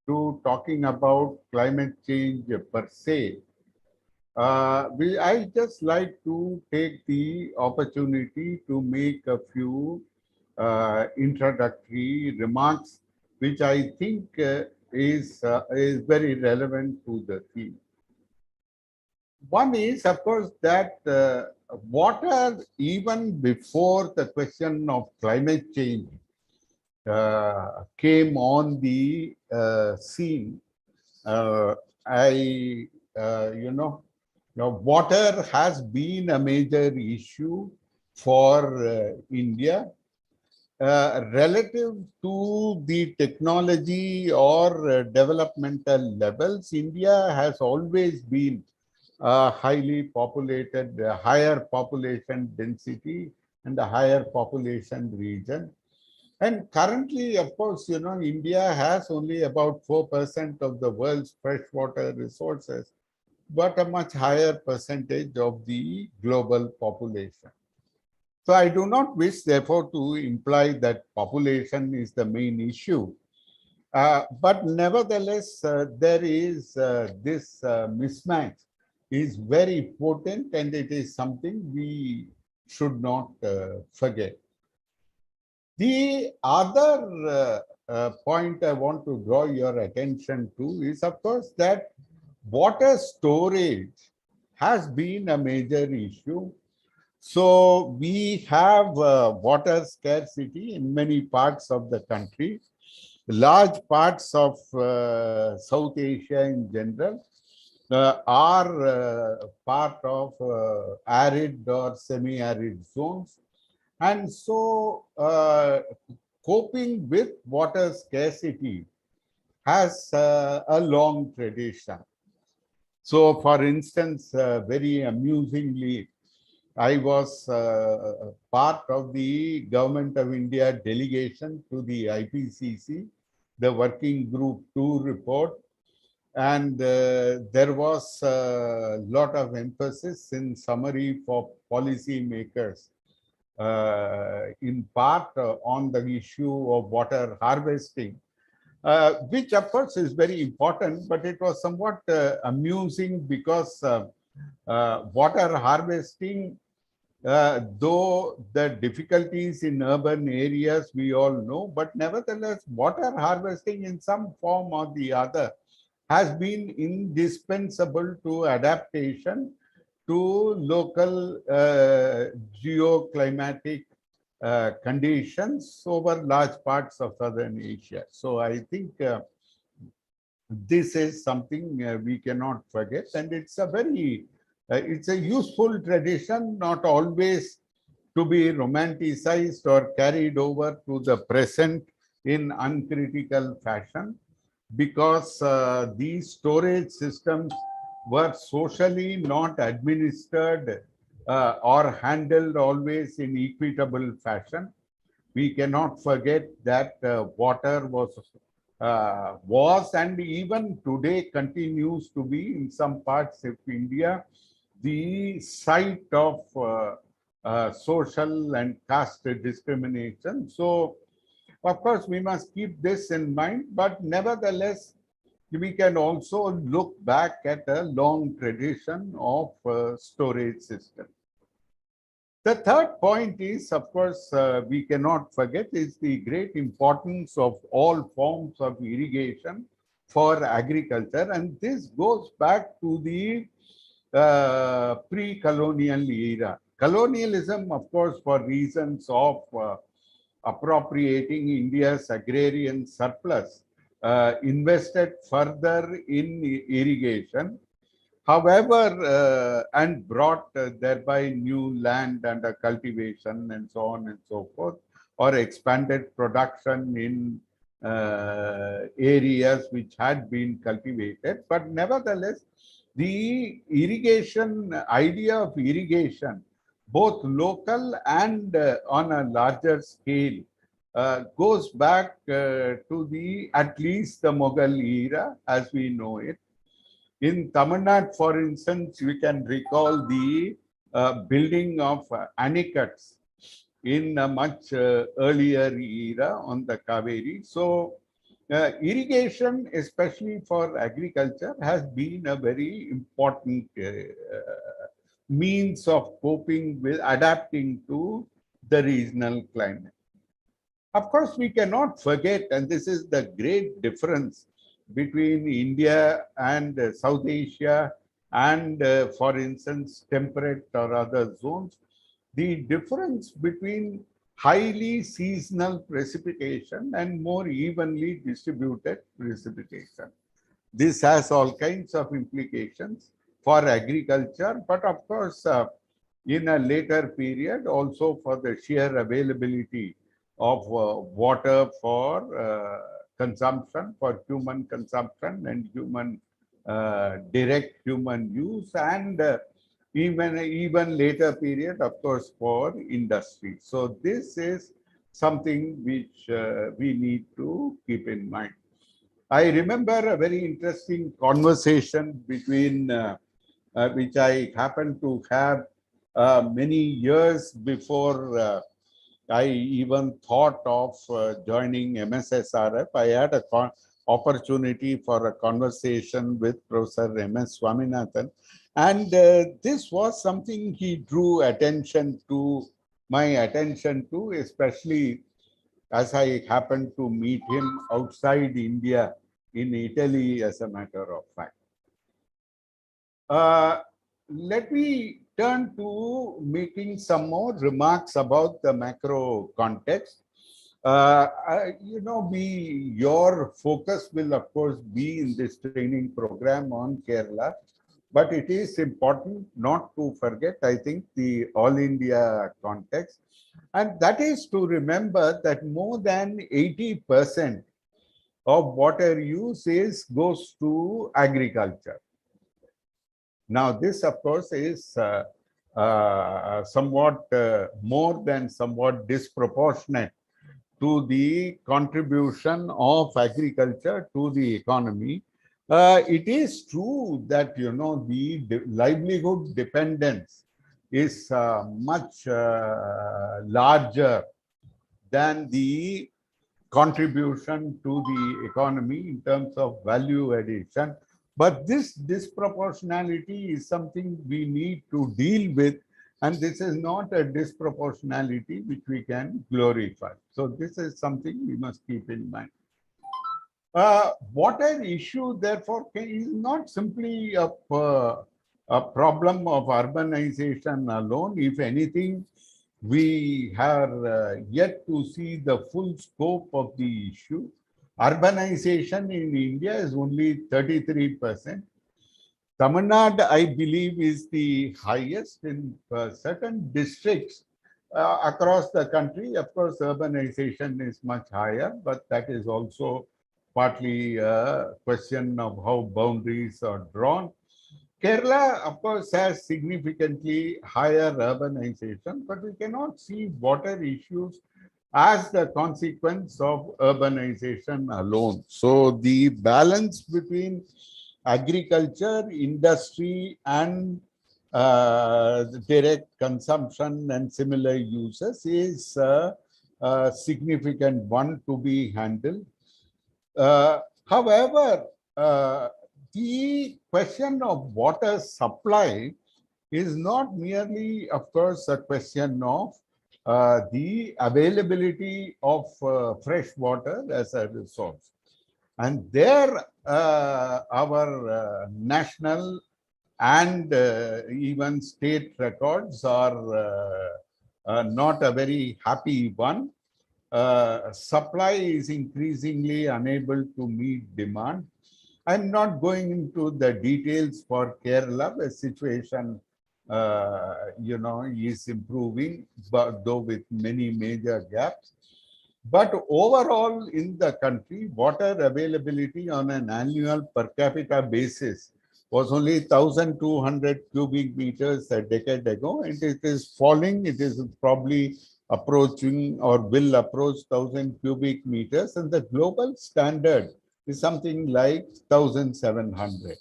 to talking about climate change per se, I just like to take the opportunity to make a few introductory remarks, which I think is very relevant to the theme. One is, of course, that water, even before the question of climate change came on the scene, water has been a major issue for India. Relative to the technology or developmental levels, India has always been highly populated, higher population density and a higher population region. And currently, of course, India has only about 4% of the world's freshwater resources, but a much higher percentage of the global population. So I do not wish, therefore, to imply that population is the main issue. But nevertheless, there is this mismatch is very potent, and it is something we should not forget. The other point I want to draw your attention to is, of course, that water storage has been a major issue. So we have water scarcity in many parts of the country. Large parts of South Asia in general are part of arid or semi-arid zones. And so coping with water scarcity has a long tradition. So for instance, very amusingly, I was part of the Government of India delegation to the IPCC, the Working Group 2 report, and there was a lot of emphasis in summary for policy makers, in part on the issue of water harvesting, which of course is very important, but it was somewhat amusing because water harvesting, though the difficulties in urban areas we all know, but nevertheless, water harvesting in some form or the other has been indispensable to adaptation to local geoclimatic conditions over large parts of southern Asia. So I think this is something we cannot forget, and it's a very It's a useful tradition, not always to be romanticized or carried over to the present in uncritical fashion, because these storage systems were socially not administered or handled always in equitable fashion. We cannot forget that water was and even today continues to be in some parts of India the site of social and caste discrimination. So, of course, we must keep this in mind, but nevertheless, we can also look back at a long tradition of storage system. The third point is, of course, we cannot forget is the great importance of all forms of irrigation for agriculture. And this goes back to the pre-colonial era. Colonialism, of course, for reasons of appropriating India's agrarian surplus, invested further in irrigation. However, and brought thereby new land under cultivation and so on and so forth, or expanded production in areas which had been cultivated. But nevertheless, the irrigation, idea of irrigation, both local and on a larger scale, goes back to the at least the Mughal era as we know it. In Tamil Nadu, for instance, we can recall the building of anicuts in a much earlier era on the Kaveri. So, irrigation, especially for agriculture, has been a very important means of coping with, adapting to the regional climate. Of course, we cannot forget, and this is the great difference between India and South Asia and, for instance, temperate or other zones, the difference between highly seasonal precipitation and more evenly distributed precipitation. This has all kinds of implications for agriculture, but of course, in a later period, also for the sheer availability of water for consumption, for human consumption and human direct human use, and even later period, of course, for industry. So this is something which we need to keep in mind. I remember a very interesting conversation between which I happened to have many years before I even thought of joining MSSRF. I had a opportunity for a conversation with Professor M.S. Swaminathan, and this was something he drew my attention to, especially as I happened to meet him outside India in Italy, as a matter of fact. Let me turn to making some more remarks about the macro context. Your focus will, of course, be in this training program on Kerala, but it is important not to forget, I think, the all India context. And that is to remember that more than 80% of water use goes to agriculture. Now, this, of course, is somewhat somewhat disproportionate to the contribution of agriculture to the economy. It is true that, the livelihood dependence is much larger than the contribution to the economy in terms of value addition. But this disproportionality is something we need to deal with, and this is not a disproportionality which we can glorify. So this is something we must keep in mind. Water issue, therefore, is not simply a problem of urbanization alone. If anything, we are yet to see the full scope of the issue. Urbanization in India is only 33%. Tamil Nadu, I believe, is the highest in certain districts across the country. Of course, urbanization is much higher, but that is also partly a question of how boundaries are drawn. Kerala, of course, has significantly higher urbanization, but we cannot see water issues as the consequence of urbanization alone. So the balance between agriculture, industry, and direct consumption and similar uses is a significant one to be handled. However, the question of water supply is not merely, of course, a question of the availability of fresh water as a resource. And there, our national and even state records are not a very happy one. Supply is increasingly unable to meet demand. I'm not going into the details for Kerala. The situation, is improving, but though with many major gaps. But overall in the country, water availability on an annual per capita basis was only 1,200 cubic meters a decade ago, and it is falling. It is probably approaching or will approach 1,000 cubic meters, and the global standard is something like 1,700.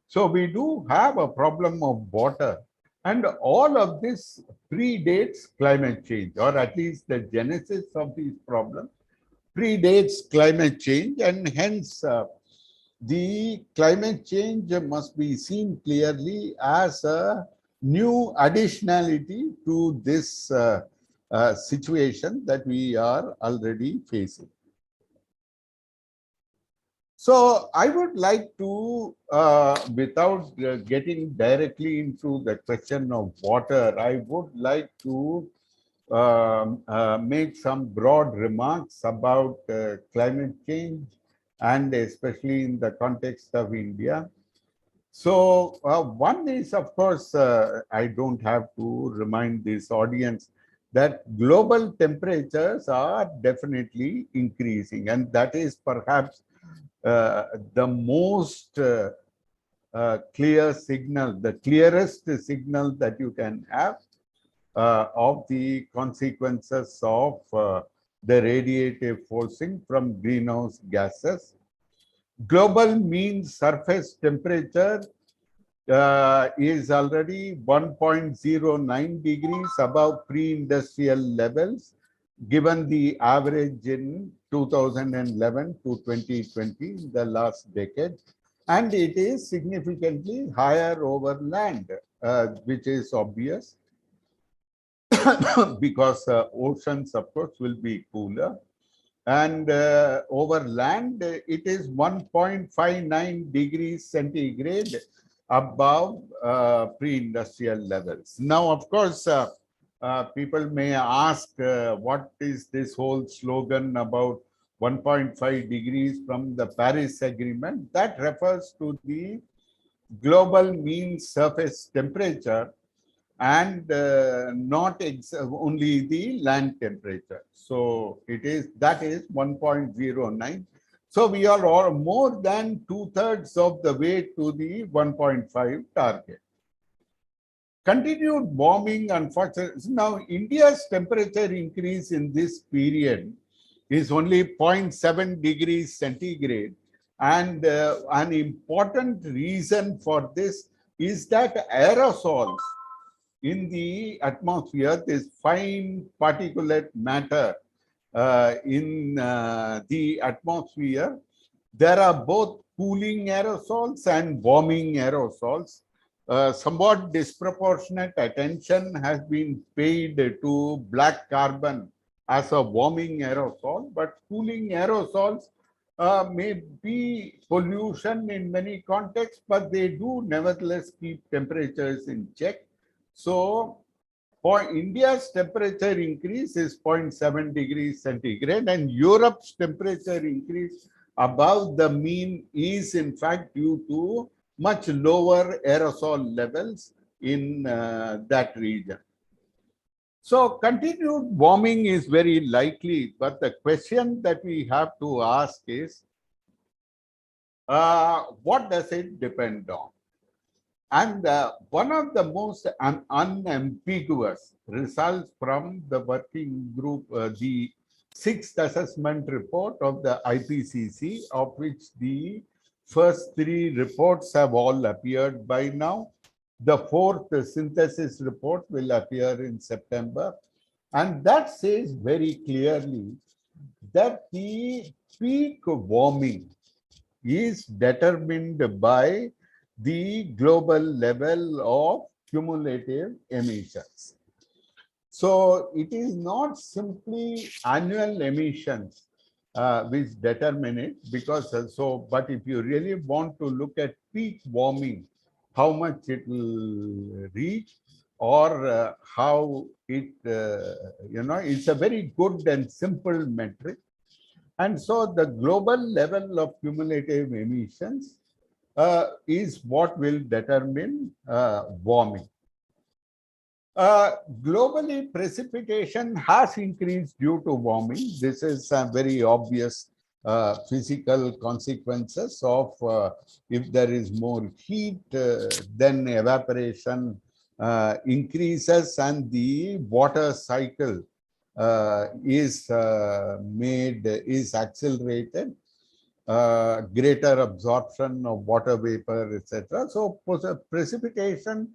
So we do have a problem of water, and all of this predates climate change, or at least the genesis of these problems predates climate change, and hence the climate change must be seen clearly as a new additionality to this situation that we are already facing. So I would like to, without getting directly into the question of water, I would like to make some broad remarks about climate change, and especially in the context of India. So one is, of course, I don't have to remind this audience that global temperatures are definitely increasing, and that is perhaps the most clear signal, the clearest signal that you can have of the consequences of the radiative forcing from greenhouse gases. Global mean surface temperature is already 1.09 degrees above pre-industrial levels, given the average in 2011 to 2020, the last decade, and it is significantly higher over land, which is obvious because oceans, of course, will be cooler. And over land, it is 1.59 degrees centigrade above pre-industrial levels. Now, of course, people may ask, what is this whole slogan about 1.5 degrees from the Paris Agreement? That refers to the global mean surface temperature and not only the land temperature. So that is 1.09. So we are all more than 2/3 of the way to the 1.5 target. Continued warming, unfortunately. Now, India's temperature increase in this period is only 0.7 degrees centigrade. And an important reason for this is that aerosols in the atmosphere, this fine particulate matter in the atmosphere, there are both cooling aerosols and warming aerosols. Somewhat disproportionate attention has been paid to black carbon as a warming aerosol, but cooling aerosols may be pollution in many contexts, but they do nevertheless keep temperatures in check. So for India's temperature increase is 0.7 degrees centigrade, and Europe's temperature increase above the mean is in fact due to much lower aerosol levels in that region. So continued warming is very likely, but the question that we have to ask is, what does it depend on? And one of the most unambiguous results from the working group, the sixth assessment report of the IPCC, of which the first three reports have all appeared by now. The fourth synthesis report will appear in September. And that says very clearly that the peak warming is determined by the global level of cumulative emissions. So it is not simply annual emissions which determine it, because but if you really want to look at peak warming, how much it will reach, or how it, it's a very good and simple metric. And so the global level of cumulative emissions is what will determine warming. Globally, precipitation has increased due to warming. This is a very obvious physical consequences of if there is more heat, then evaporation increases and the water cycle is accelerated, greater absorption of water vapor, etc. So precipitation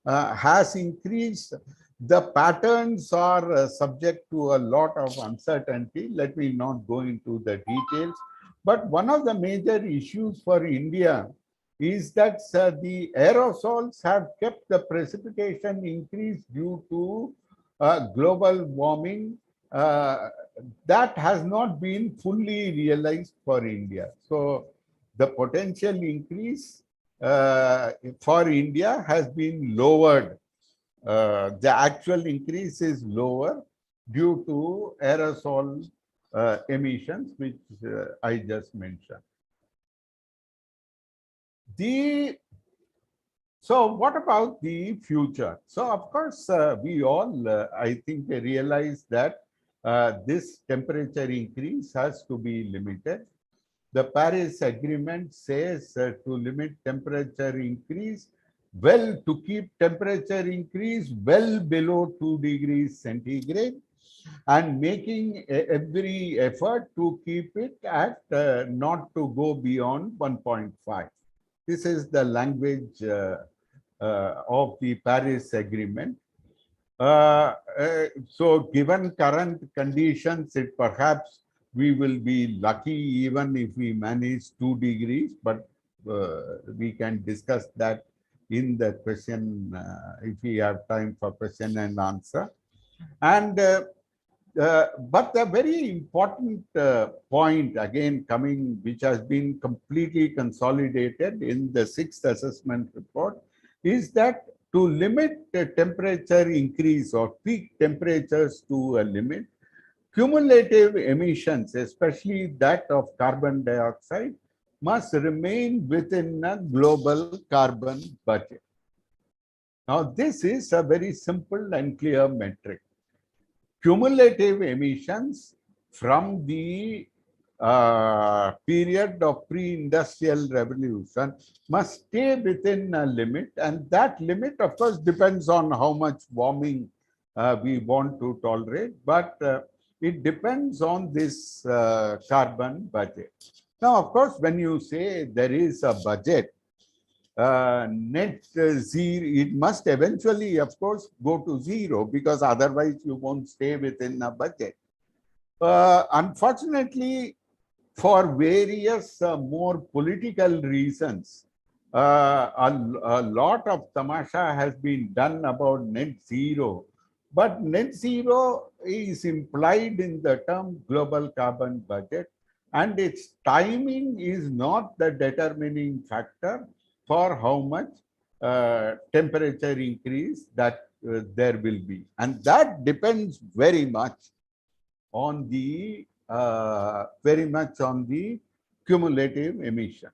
has increased. The patterns are subject to a lot of uncertainty. Let me not go into the details. But one of the major issues for India is that the aerosols have kept the precipitation increase due to global warming. That has not been fully realized for India. So the potential increase for India has been lowered. The actual increase is lower due to aerosol emissions, which I just mentioned. So what about the future? So of course, we all, I think, realize that this temperature increase has to be limited. The Paris Agreement says to limit temperature increase, to keep temperature increase well below 2 degrees centigrade, and making every effort to keep it at not to go beyond 1.5. This is the language of the Paris Agreement. So given current conditions, perhaps we will be lucky even if we manage 2 degrees, but we can discuss that in the question if we have time for question and answer. And but the very important point again coming, which has been completely consolidated in the sixth assessment report, is that to limit the temperature increase or peak temperatures to a limit, cumulative emissions, especially that of carbon dioxide, must remain within a global carbon budget. Now, this is a very simple and clear metric. Cumulative emissions from the period of pre-industrial revolution must stay within a limit, and that limit, of course, depends on how much warming we want to tolerate, but it depends on this carbon budget. Now, of course, when you say there is a budget, net zero, it must eventually, of course, go to zero, because otherwise you won't stay within a budget. Unfortunately, for various more political reasons, a lot of tamasha has been done about net zero, but net zero is implied in the term global carbon budget, and its timing is not the determining factor for how much temperature increase that there will be. And that depends very much on the cumulative emissions.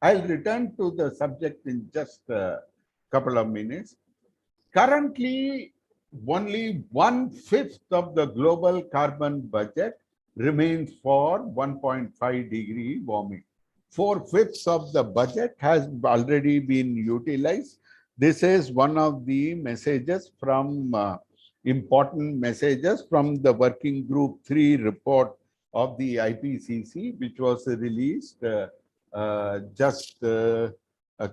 I'll return to the subject in just a couple of minutes. Currently, only 1/5 of the global carbon budget remains for 1.5-degree warming. 4/5 of the budget has already been utilized. This is one of the messages from important messages from the Working Group 3 report of the IPCC, which was released just a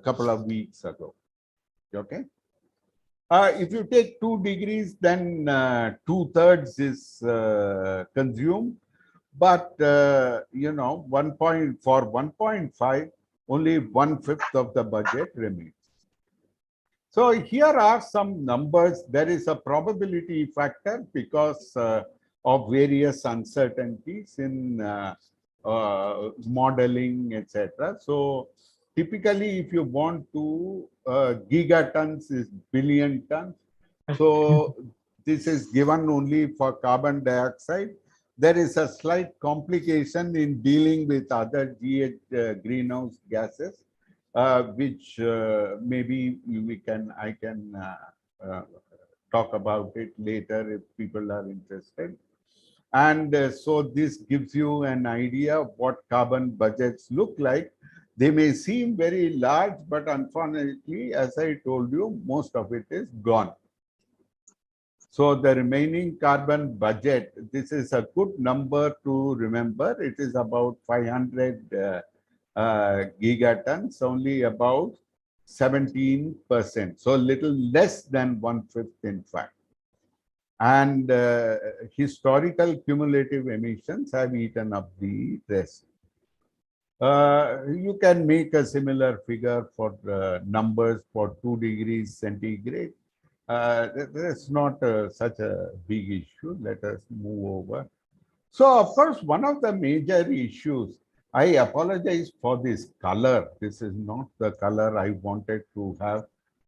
couple of weeks ago. Okay. If you take 2 degrees, then 2/3 is consumed. But you know, 1.5, only 1/5 of the budget remains. So here are some numbers. There is a probability factor because of various uncertainties in modeling, etc. So typically, if you want to, gigatons is billion tons. So this is given only for carbon dioxide. There is a slight complication in dealing with other greenhouse gases, which maybe I can talk about it later if people are interested. And so this gives you an idea of what carbon budgets look like. They may seem very large, but unfortunately, as I told you, most of it is gone. So the remaining carbon budget, this is a good number to remember. It is about 500 gigatons, only about 17%. So a little less than 1/5 in fact. And historical cumulative emissions have eaten up the rest. You can make a similar figure for numbers for 2 degrees centigrade. That's not such a big issue. Let us move over. So, of course, one of the major issues, I apologize for this color. This is not the color I wanted to have,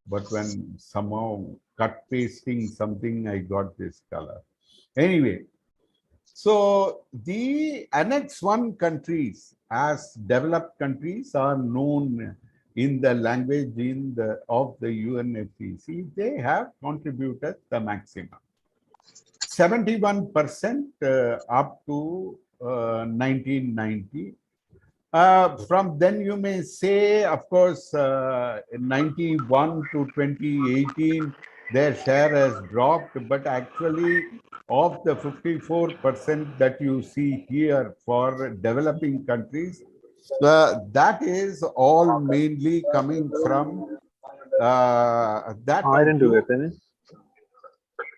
but when somehow cut pasting something, I got this color. Anyway, so the Annex 1 countries as developed countries are known in the language of the UNFCCC. They have contributed the maximum. 71% up to 1990. From then you may say, of course, 91 to 2018, their share has dropped, but actually of the 54% that you see here for developing countries, that is all mainly coming from that.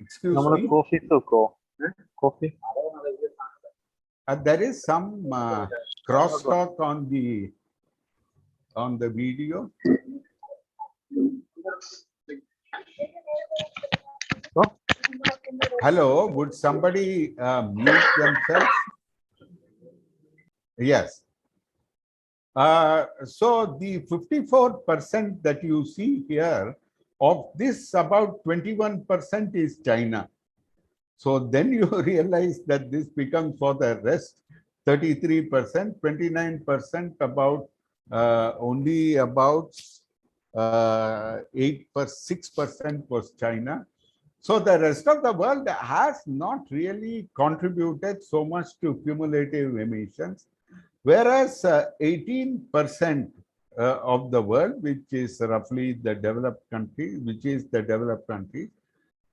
Excuse me. Coffee. There is some crosstalk on the video. Oh. Hello, would somebody mute themselves? Yes. So the 54% that you see here, of this about 21% is China. So then you realize that this becomes for the rest 33%, 29% about only about 6% was China. So the rest of the world has not really contributed so much to cumulative emissions, whereas 18% of the world, which is roughly the developed countries,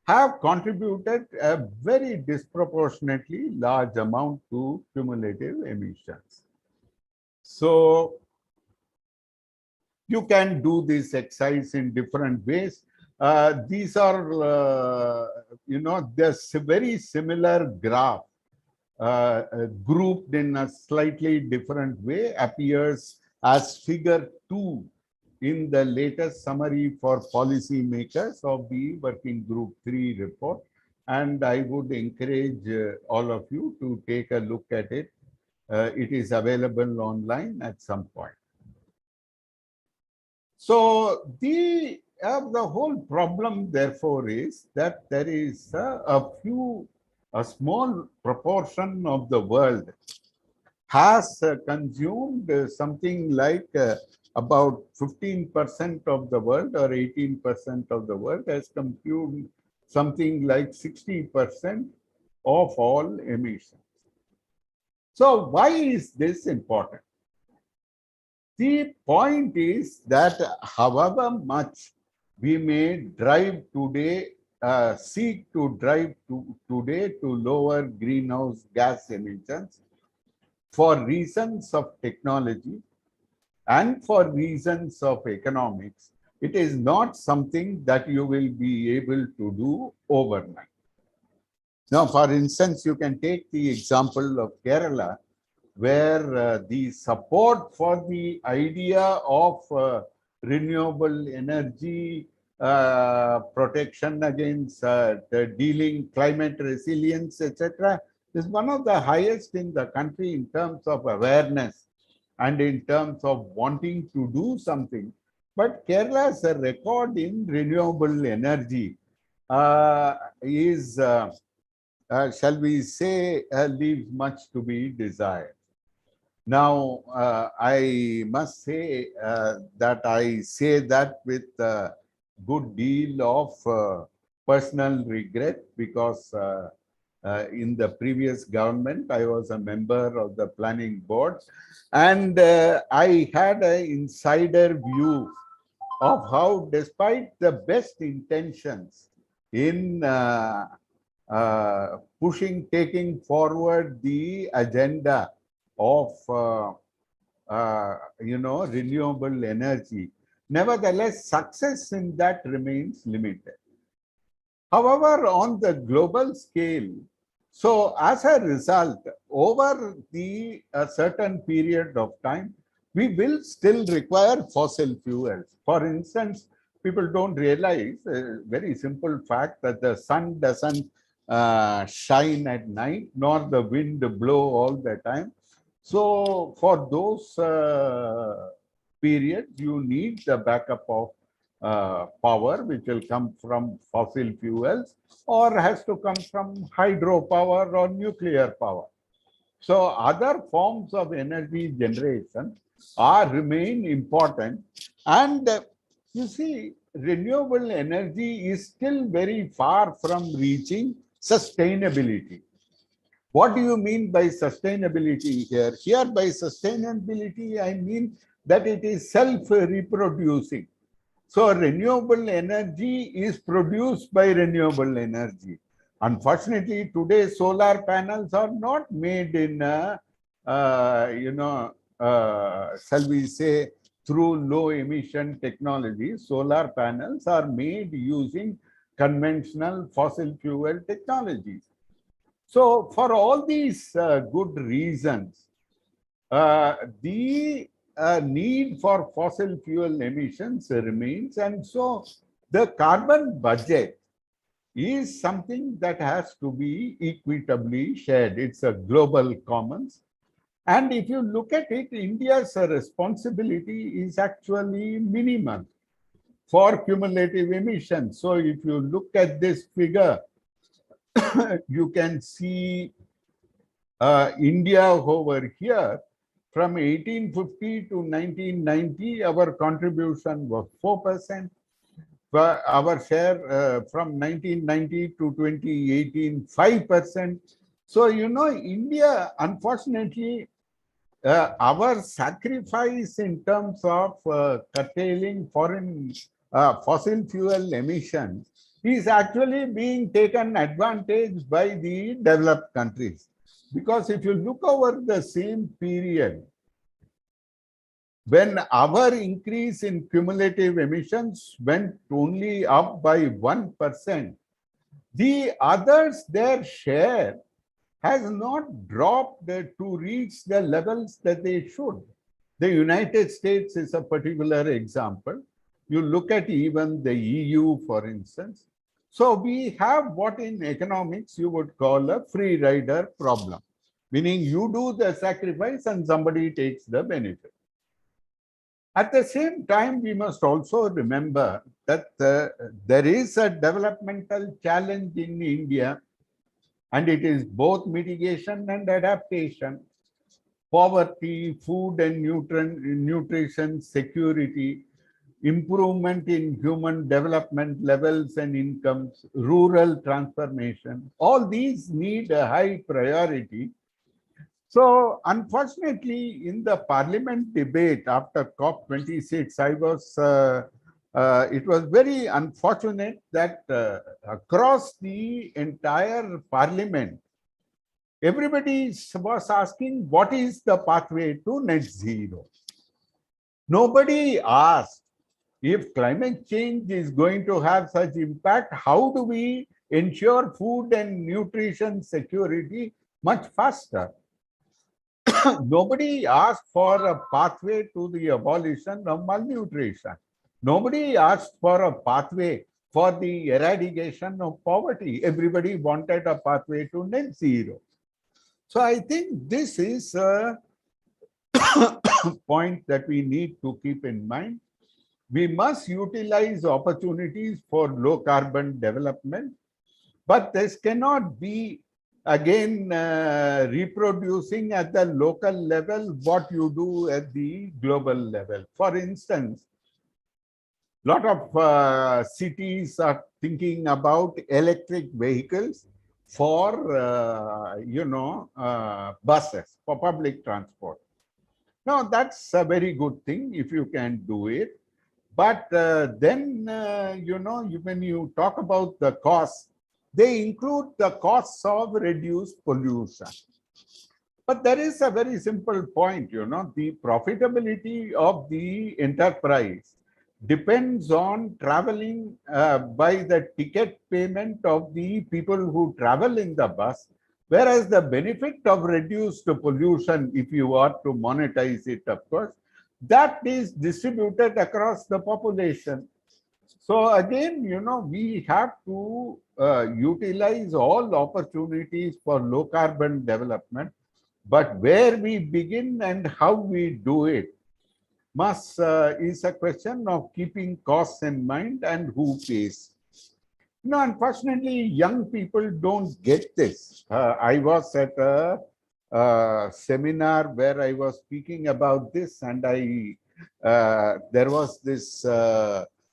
have contributed a very disproportionately large amount to cumulative emissions. So you can do this exercise in different ways. These are, there's a very similar graph grouped in a slightly different way, appears as figure 2 in the latest summary for policymakers of the Working Group 3 report. And I would encourage all of you to take a look at it. It is available online at some point. So the whole problem, therefore, is that there is a small proportion of the world has consumed something like about 15% of the world or 18% of the world has consumed something like 60% of all emissions. So why is this important? The point is that however much we may drive today, seek to drive today to lower greenhouse gas emissions for reasons of technology and for reasons of economics, it is not something that you will be able to do overnight. Now, for instance, you can take the example of Kerala, where the support for the idea of renewable energy protection against the dealing climate resilience, etc., is one of the highest in the country in terms of awareness and in terms of wanting to do something. But Kerala's record in renewable energy is, shall we say, leaves much to be desired. Now, I must say that I say that with a good deal of personal regret, because in the previous government, I was a member of the planning board, and I had an insider view of how, despite the best intentions in taking forward the agenda of renewable energy, nevertheless success in that remains limited. However, on the global scale, so as a result, over the certain period of time, we will still require fossil fuels. For instance, people don't realize a very simple fact that the sun doesn't shine at night, nor the wind blow all the time. So for those periods, you need the backup of power, which will come from fossil fuels or has to come from hydropower or nuclear power. So other forms of energy generation remain important. And you see, renewable energy is still very far from reaching sustainability. What do you mean by sustainability here? Here by sustainability, I mean that it is self-reproducing. So renewable energy is produced by renewable energy. Unfortunately, today solar panels are not made in, shall we say, through low emission technology. Solar panels are made using conventional fossil fuel technologies. So for all these good reasons, the need for fossil fuel emissions remains, and so the carbon budget is something that has to be equitably shared. It's a global commons. And if you look at it, India's responsibility is actually minimal for cumulative emissions. So if you look at this figure, you can see India over here. From 1850 to 1990, our contribution was 4%. Our share from 1990 to 2018, 5%. So, India, unfortunately, our sacrifice in terms of curtailing foreign fossil fuel emissions is actually being taken advantage by the developed countries. Because if you look over the same period, when our increase in cumulative emissions went only up by 1%, the others, their share has not dropped to reach the levels that they should. The United States is a particular example. You look at even the EU, for instance. So we have what in economics you would call a free rider problem, meaning you do the sacrifice and somebody takes the benefit. At the same time, we must also remember that there is a developmental challenge in India, and it is both mitigation and adaptation. poverty, food and nutrition security, improvement in human development levels and incomes, rural transformation. All these need a high priority. So unfortunately, in the parliament debate after COP26, it was very unfortunate that across the entire parliament, everybody was asking, what is the pathway to net zero? Nobody asked, if climate change is going to have such impact, how do we ensure food and nutrition security much faster? Nobody asked for a pathway to the abolition of malnutrition. Nobody asked for a pathway for the eradication of poverty. Everybody wanted a pathway to net zero. So I think this is a point that we need to keep in mind. We must utilize opportunities for low carbon development, but this cannot be again reproducing at the local level what you do at the global level. For instance, a lot of cities are thinking about electric vehicles for buses, for public transport. Now that's a very good thing if you can do it. But then, when you talk about the costs, they include the costs of reduced pollution. But there is a very simple point, the profitability of the enterprise depends on traveling by the ticket payment of the people who travel in the bus, whereas the benefit of reduced pollution, if you are to monetize it, of course, that is distributed across the population. So again, we have to utilize all opportunities for low carbon development, but where we begin and how we do it is a question of keeping costs in mind and who pays. Unfortunately, young people don't get this. I was at a seminar where I was speaking about this, and there was this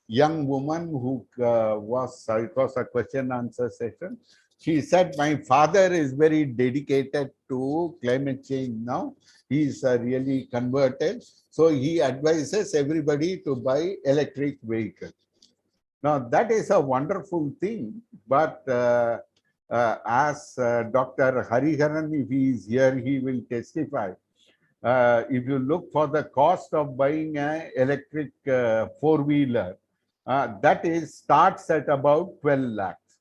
young woman who it was a question answer session. She said, my father is very dedicated to climate change now. He's really converted. So he advises everybody to buy electric vehicles. Now, that is a wonderful thing, but as Dr. Hariharan, if he is here, he will testify. If you look for the cost of buying an electric four-wheeler, that starts at about 12 lakhs.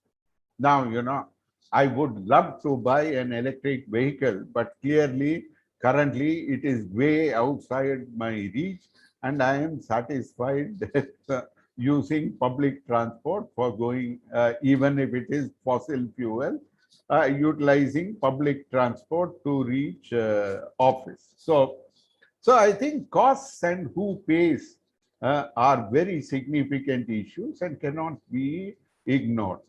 Now, I would love to buy an electric vehicle, but clearly, currently, it is way outside my reach, and I am satisfied that using public transport for going, even if it is fossil fuel, utilizing public transport to reach office. So I think costs and who pays are very significant issues and cannot be ignored.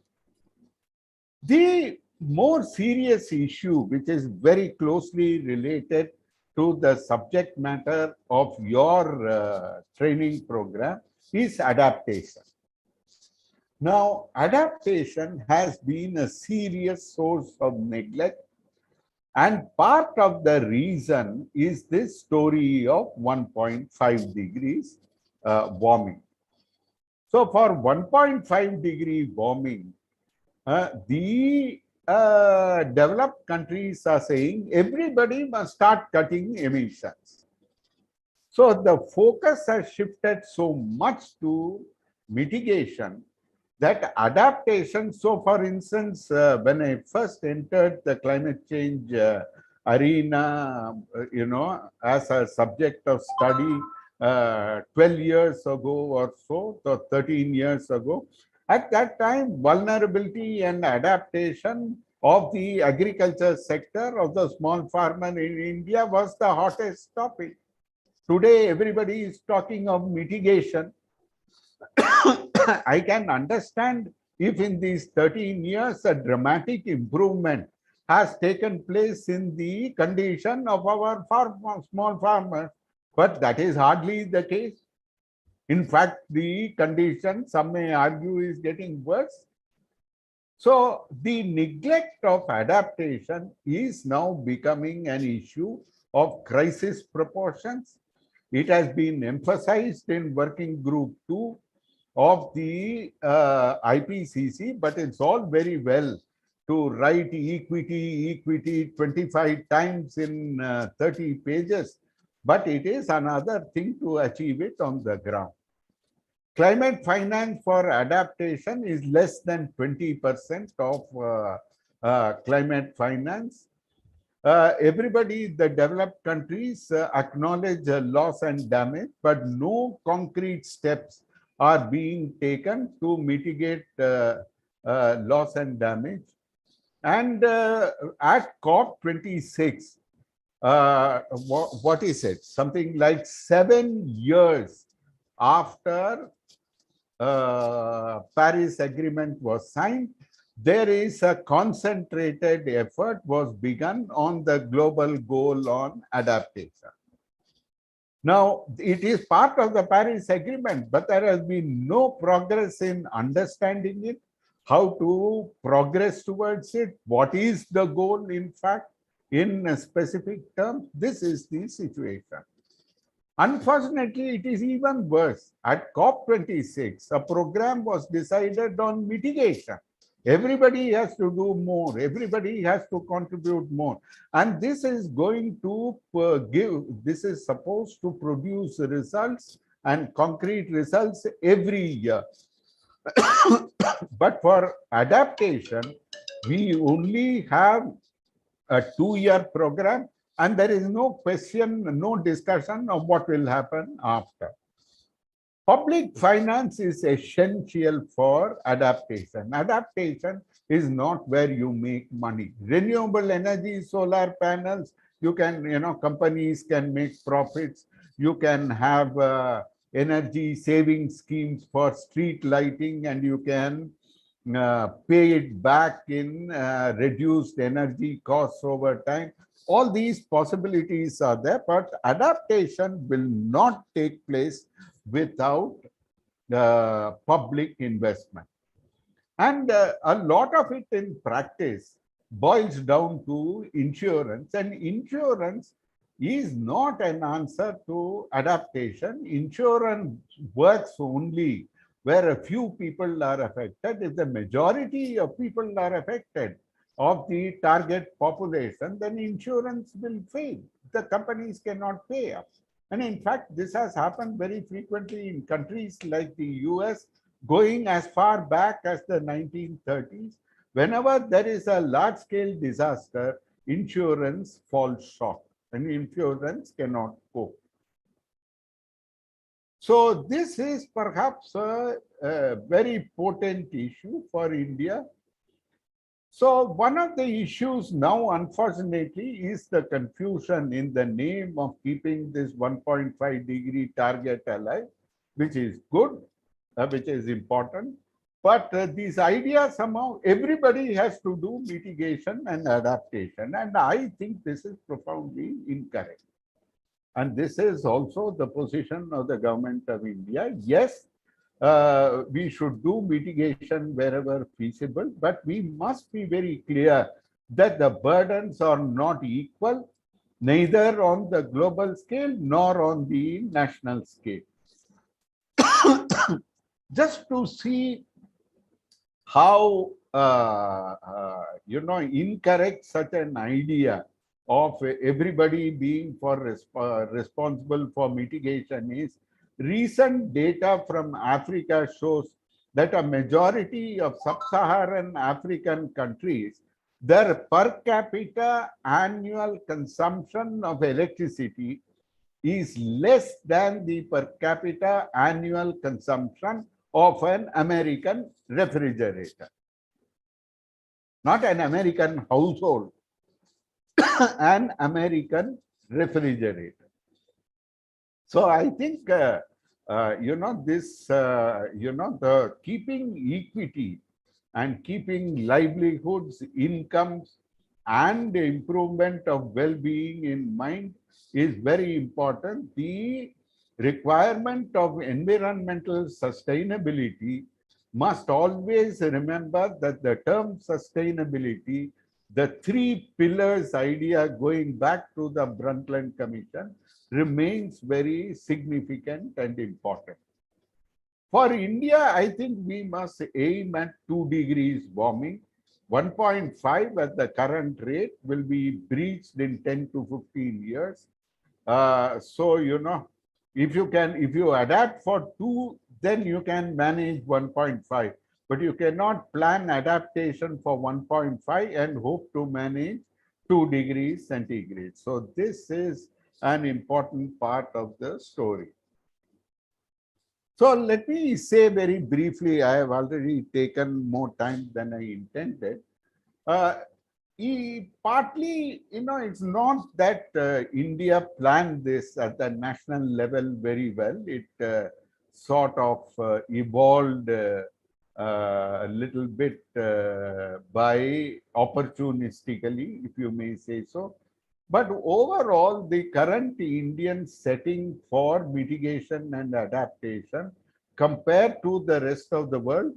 The more serious issue, which is very closely related to the subject matter of your training program, is adaptation. Now, adaptation has been a serious source of neglect, and part of the reason is this story of 1.5 degrees warming. So for 1.5 degree warming, the developed countries are saying everybody must start cutting emissions. So the focus has shifted so much to mitigation that adaptation. So for instance, when I first entered the climate change arena, as a subject of study 12 years ago or so 13 years ago, at that time, vulnerability and adaptation of the agriculture sector of the small farmer in India was the hottest topic. Today, everybody is talking of mitigation. I can understand if in these 13 years, a dramatic improvement has taken place in the condition of our small farmers, but that is hardly the case. In fact, the condition, some may argue, is getting worse. So the neglect of adaptation is now becoming an issue of crisis proportions. It has been emphasized in working group 2 of the IPCC, but it's all very well to write equity 25 times in 30 pages, but it is another thing to achieve it on the ground. Climate finance for adaptation is less than 20% of climate finance. Everybody, the developed countries acknowledge loss and damage, but no concrete steps are being taken to mitigate loss and damage. And at COP26, what is it? Something like 7 years after Paris Agreement was signed, there is a concentrated effort was begun on the global goal on adaptation. Now, it is part of the Paris Agreement, but there has been no progress in understanding it, how to progress towards it, what is the goal, in fact, in a specific terms. This is the situation. Unfortunately, it is even worse. At COP26, a program was decided on mitigation. Everybody has to do more. Everybody has to contribute more. And this is going to this is supposed to produce results and concrete results every year. But for adaptation, we only have a 2-year program, and there is no question, no discussion of what will happen after. Public finance is essential for adaptation. Adaptation is not where you make money. Renewable energy, solar panels, you can, companies can make profits. You can have energy saving schemes for street lighting, and you can pay it back in reduced energy costs over time. All these possibilities are there, but adaptation will not take place without public investment. And a lot of it in practice boils down to insurance, and insurance is not an answer to adaptation. Insurance works only where a few people are affected. If the majority of people are affected of the target population, then insurance will fail. The companies cannot pay up. And in fact, this has happened very frequently in countries like the US, going as far back as the 1930s. Whenever there is a large-scale disaster, insurance falls short, and insurance cannot cope. So this is perhaps a very potent issue for India. So one of the issues now, unfortunately, is the confusion in the name of keeping this 1.5-degree target alive, which is good, which is important. But this idea, somehow everybody has to do mitigation and adaptation. And I think this is profoundly incorrect. And this is also the position of the government of India. Yes, we should do mitigation wherever feasible, but we must be very clear that the burdens are not equal, neither on the global scale nor on the national scale. Just to see how incorrect such an idea of everybody being responsible for mitigation is, recent data from Africa shows that a majority of sub-Saharan African countries, their per capita annual consumption of electricity is less than the per capita annual consumption of an American refrigerator. Not an American household, an American refrigerator. So I think, the keeping equity and keeping livelihoods, incomes, and improvement of well-being in mind is very important. The requirement of environmental sustainability must always remember that the term sustainability, the three pillars idea going back to the Brundtland Commission, remains very significant and important. For India, I think we must aim at 2 degrees warming. 1.5 at the current rate will be breached in 10 to 15 years. So, if you adapt for 2, then you can manage 1.5. But you cannot plan adaptation for 1.5 and hope to manage 2 degrees centigrade. So this is an important part of the story. So let me say very briefly, I have already taken more time than I intended. Partly, it's not that India planned this at the national level very well. It sort of evolved a little bit by opportunistically, if you may say so. But overall, the current Indian setting for mitigation and adaptation compared to the rest of the world,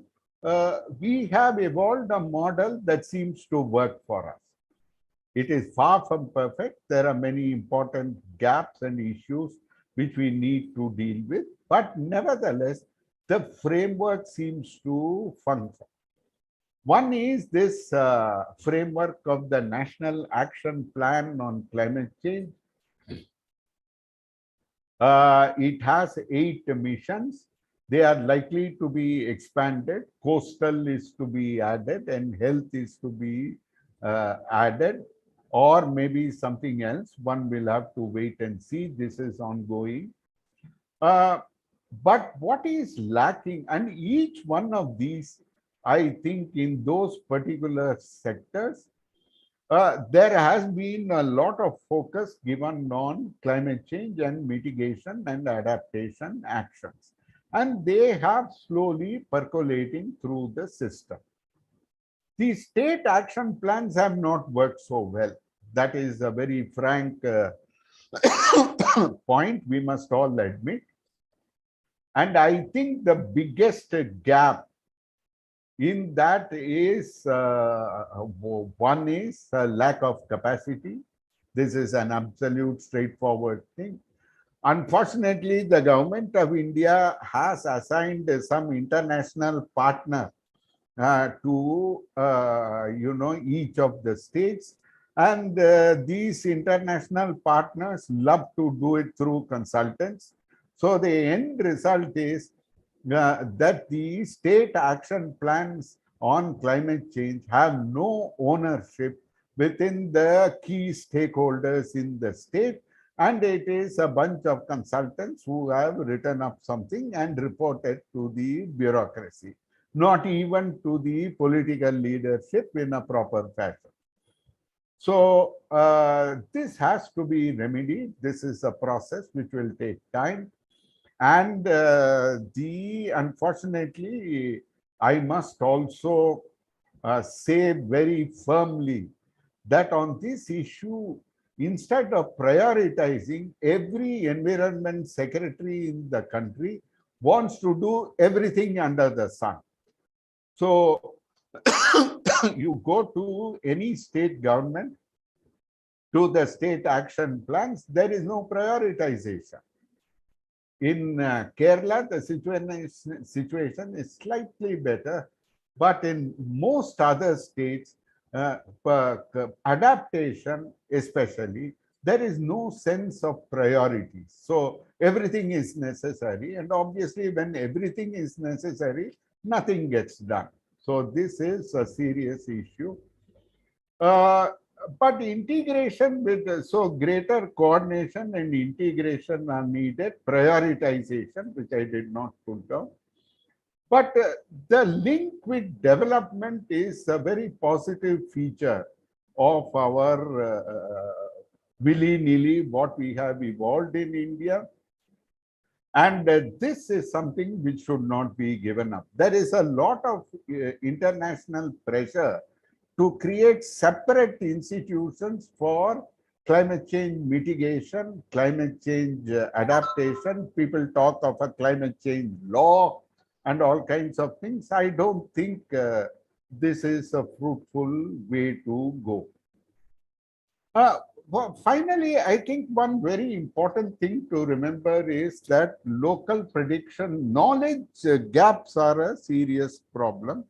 we have evolved a model that seems to work for us. It is far from perfect. There are many important gaps and issues which we need to deal with, but nevertheless, the framework seems to function. One is this framework of the National Action Plan on Climate Change. It has 8 missions. They are likely to be expanded. Coastal is to be added and health is to be added, or maybe something else. One will have to wait and see. This is ongoing. But what is lacking, and each one of these, I think in those particular sectors, there has been a lot of focus given on climate change and mitigation and adaptation actions. And they have slowly percolating through the system. The state action plans have not worked so well. That is a very frank point, we must all admit. And I think the biggest gap in that is, one is a lack of capacity. This is an absolute straightforward thing. Unfortunately, the government of India has assigned some international partner to each of the states, and these international partners love to do it through consultants. So the end result is that the state action plans on climate change have no ownership within the key stakeholders in the state, and it is a bunch of consultants who have written up something and reported to the bureaucracy, not even to the political leadership in a proper fashion. So this has to be remedied. This is a process which will take time. And unfortunately, I must also say very firmly that on this issue, instead of prioritizing, every environment secretary in the country wants to do everything under the sun. So you go to any state government, to the state action plans, there is no prioritization. In Kerala, the situation is slightly better, but in most other states, adaptation especially, there is no sense of priorities. So everything is necessary, and obviously when everything is necessary, nothing gets done. So this is a serious issue. But integration with, so greater coordination and integration are needed, prioritization, which I did not put down. But the link with development is a very positive feature of our willy-nilly, what we have evolved in India. And this is something which should not be given up. There is a lot of international pressure to create separate institutions for climate change mitigation, climate change adaptation. People talk of a climate change law and all kinds of things. I don't think this is a fruitful way to go. Well, finally, I think one very important thing to remember is that local prediction knowledge gaps are a serious problem.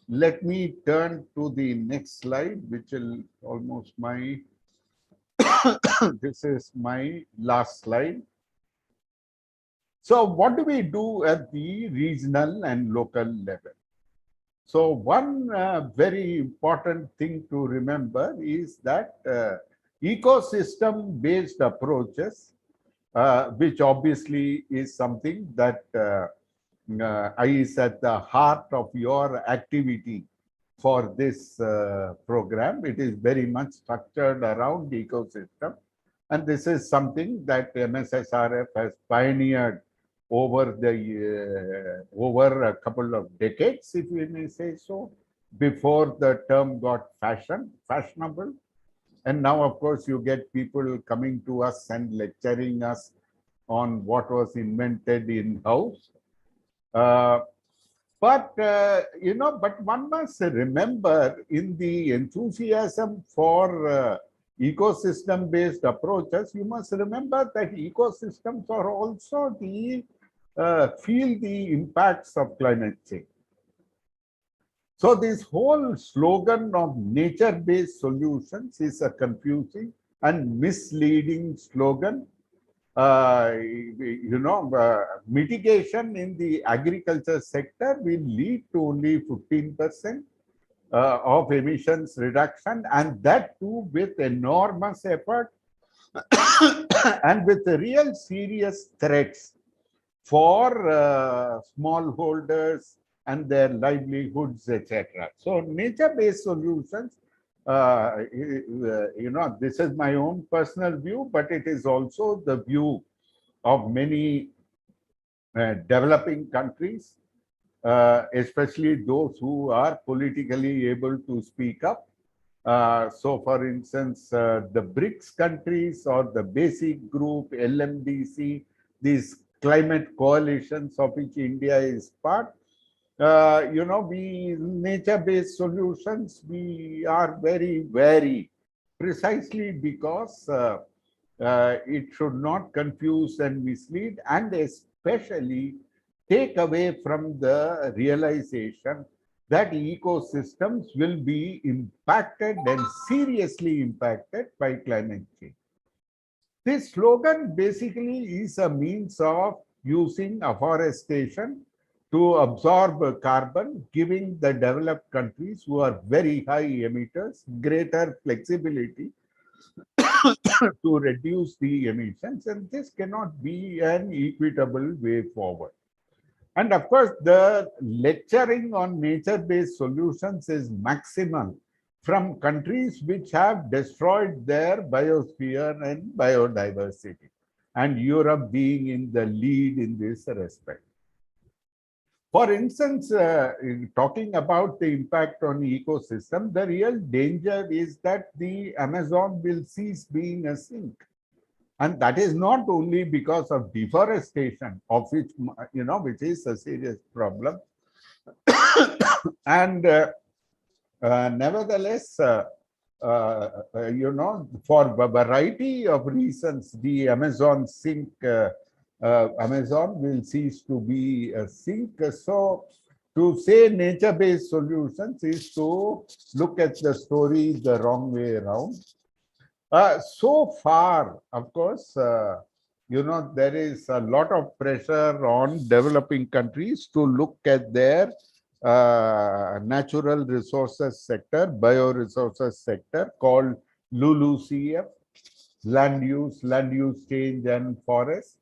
Let me turn to the next slide, which is almost my, this is my last slide. So what do we do at the regional and local level? So one very important thing to remember is that ecosystem-based approaches, which obviously is something that is at the heart of your activity for this program. It is very much structured around ecosystem. And this is something that MSSRF has pioneered over over a couple of decades, if we may say so, before the term got fashionable. And now, of course, you get people coming to us and lecturing us on what was invented in-house. But one must remember, in the enthusiasm for ecosystem-based approaches, you must remember that ecosystems are also the feel the impacts of climate change. So this whole slogan of nature-based solutions is a confusing and misleading slogan. Mitigation in the agriculture sector will lead to only 15% of emissions reduction, and that too with enormous effort and with real serious threats for smallholders and their livelihoods, etc. So nature-based solutions, this is my own personal view, but it is also the view of many developing countries, especially those who are politically able to speak up. So, for instance, the BRICS countries or the BASIC group, LMDC, these climate coalitions of which India is part, we nature-based solutions, we are very wary, precisely because it should not confuse and mislead, and especially take away from the realization that ecosystems will be impacted and seriously impacted by climate change. This slogan basically is a means of using afforestation to absorb carbon, giving the developed countries who are very high emitters greater flexibility to reduce the emissions, and this cannot be an equitable way forward. And of course, the lecturing on nature-based solutions is maximal from countries which have destroyed their biosphere and biodiversity, and Europe being in the lead in this respect. For instance, talking about the impact on ecosystem, the real danger is that the Amazon will cease being a sink. And that is not only because of deforestation, of which, which is a serious problem. And nevertheless, for a variety of reasons, the Amazon sink, Amazon will cease to be a sink. So to say nature-based solutions is to look at the story the wrong way around. So far, of course, there is a lot of pressure on developing countries to look at their natural resources sector, bioresources sector, called LULUCF, land use change and forest,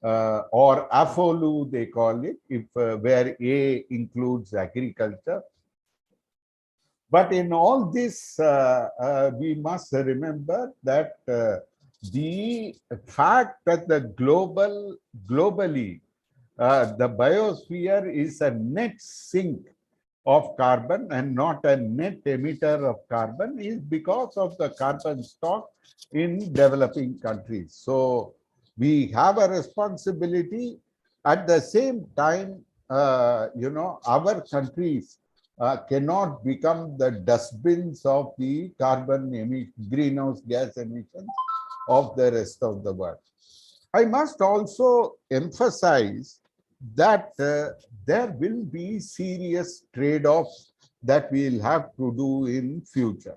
or AFOLU they call it, if where A includes agriculture. But in all this, we must remember that the fact that globally, the biosphere is a net sink of carbon and not a net emitter of carbon is because of the carbon stock in developing countries. So we have a responsibility. At the same time, our countries cannot become the dustbins of the greenhouse gas emissions of the rest of the world. I must also emphasize that there will be serious trade-offs that we'll have to do in future.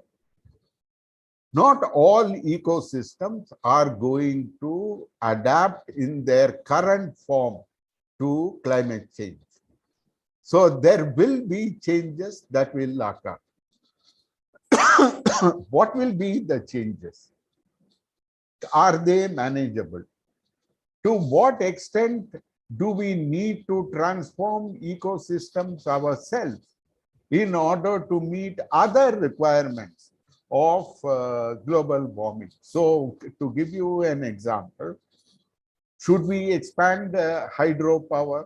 Not all ecosystems are going to adapt in their current form to climate change. So there will be changes that will occur. What will be the changes? Are they manageable? To what extent do we need to transform ecosystems ourselves in order to meet other requirements of global warming? So to give you an example, should we expand hydropower?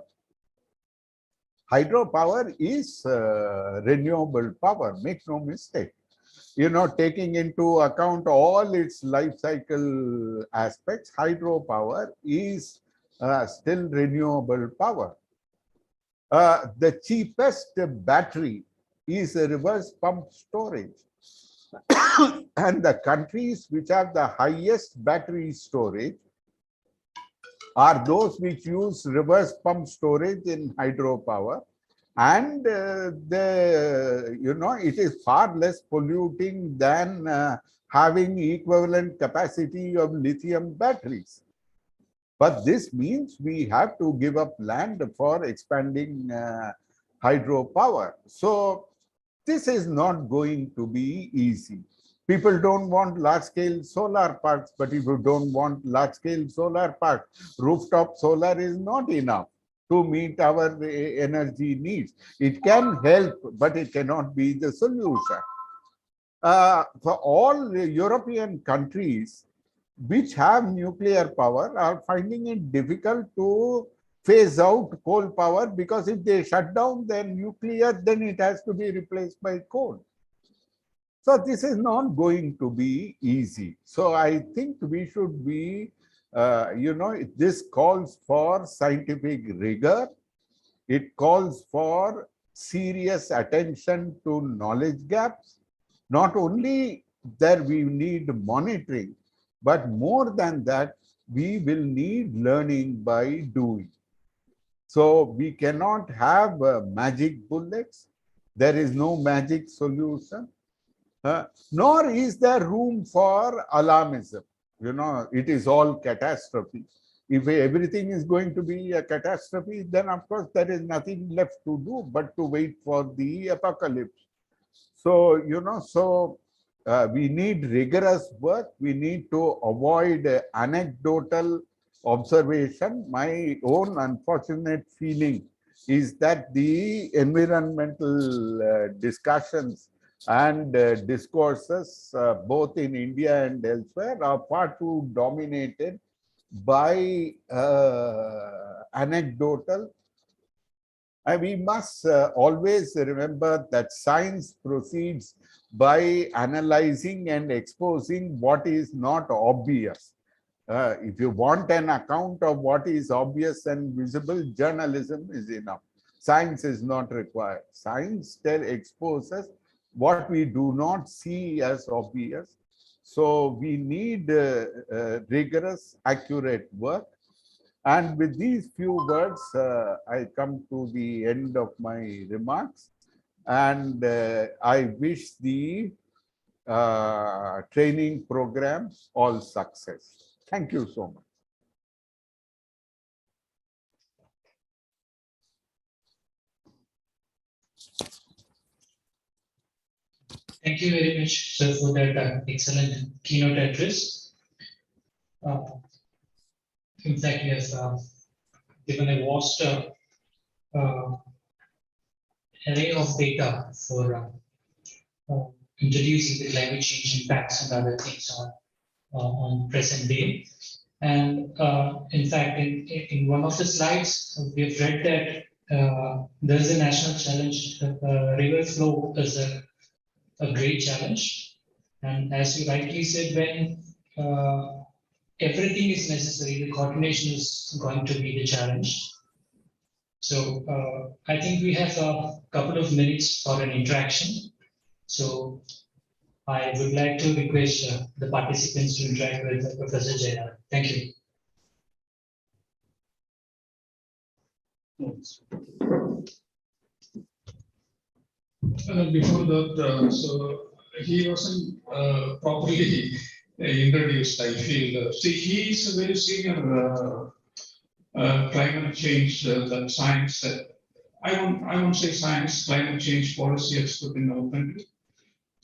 Hydropower is renewable power, make no mistake. Taking into account all its life cycle aspects, hydropower is still renewable power. The cheapest battery is a reverse pump storage. And the countries which have the highest battery storage are those which use reverse pump storage in hydropower. And it is far less polluting than having equivalent capacity of lithium batteries. But this means we have to give up land for expanding hydropower. So this is not going to be easy. People don't want large-scale solar parks, but if you don't want large-scale solar parks, rooftop solar is not enough to meet our energy needs. It can help, but it cannot be the solution. For all European countries which have nuclear power are finding it difficult to phase out coal power, because if they shut down their nuclear, then it has to be replaced by coal. So this is not going to be easy. So I think we should be, this calls for scientific rigor. It calls for serious attention to knowledge gaps. Not only that we need monitoring, but more than that, we will need learning by doing. So we cannot have magic bullets. There is no magic solution. Nor is there room for alarmism. It is all catastrophe. If everything is going to be a catastrophe, then of course there is nothing left to do but to wait for the apocalypse. So, we need rigorous work. We need to avoid anecdotal observation. My own unfortunate feeling is that the environmental discussions and discourses, both in India and elsewhere, are far too dominated by anecdotal. And we must always remember that science proceeds by analyzing and exposing what is not obvious. If you want an account of what is obvious and visible, journalism is enough. Science is not required. Science exposes what we do not see as obvious. So we need rigorous, accurate work. And with these few words, I come to the end of my remarks. And I wish the training program all success. Thank you so much. Thank you very much, sir, for that excellent keynote address. In fact, you have given a vast array of data for introducing the climate change impacts and other things on present day. And in fact, in one of the slides, we have read that there's a national challenge. River flow is a great challenge. And as you rightly said, when everything is necessary, the coordination is going to be the challenge. So I think we have a couple of minutes for an interaction. So I would like to request the participants to interact with Professor Jayaraman. Thank you. Before that, so he wasn't properly introduced, I feel. See, he is a very senior climate change that science. I won't say science, climate change policy expert in our country.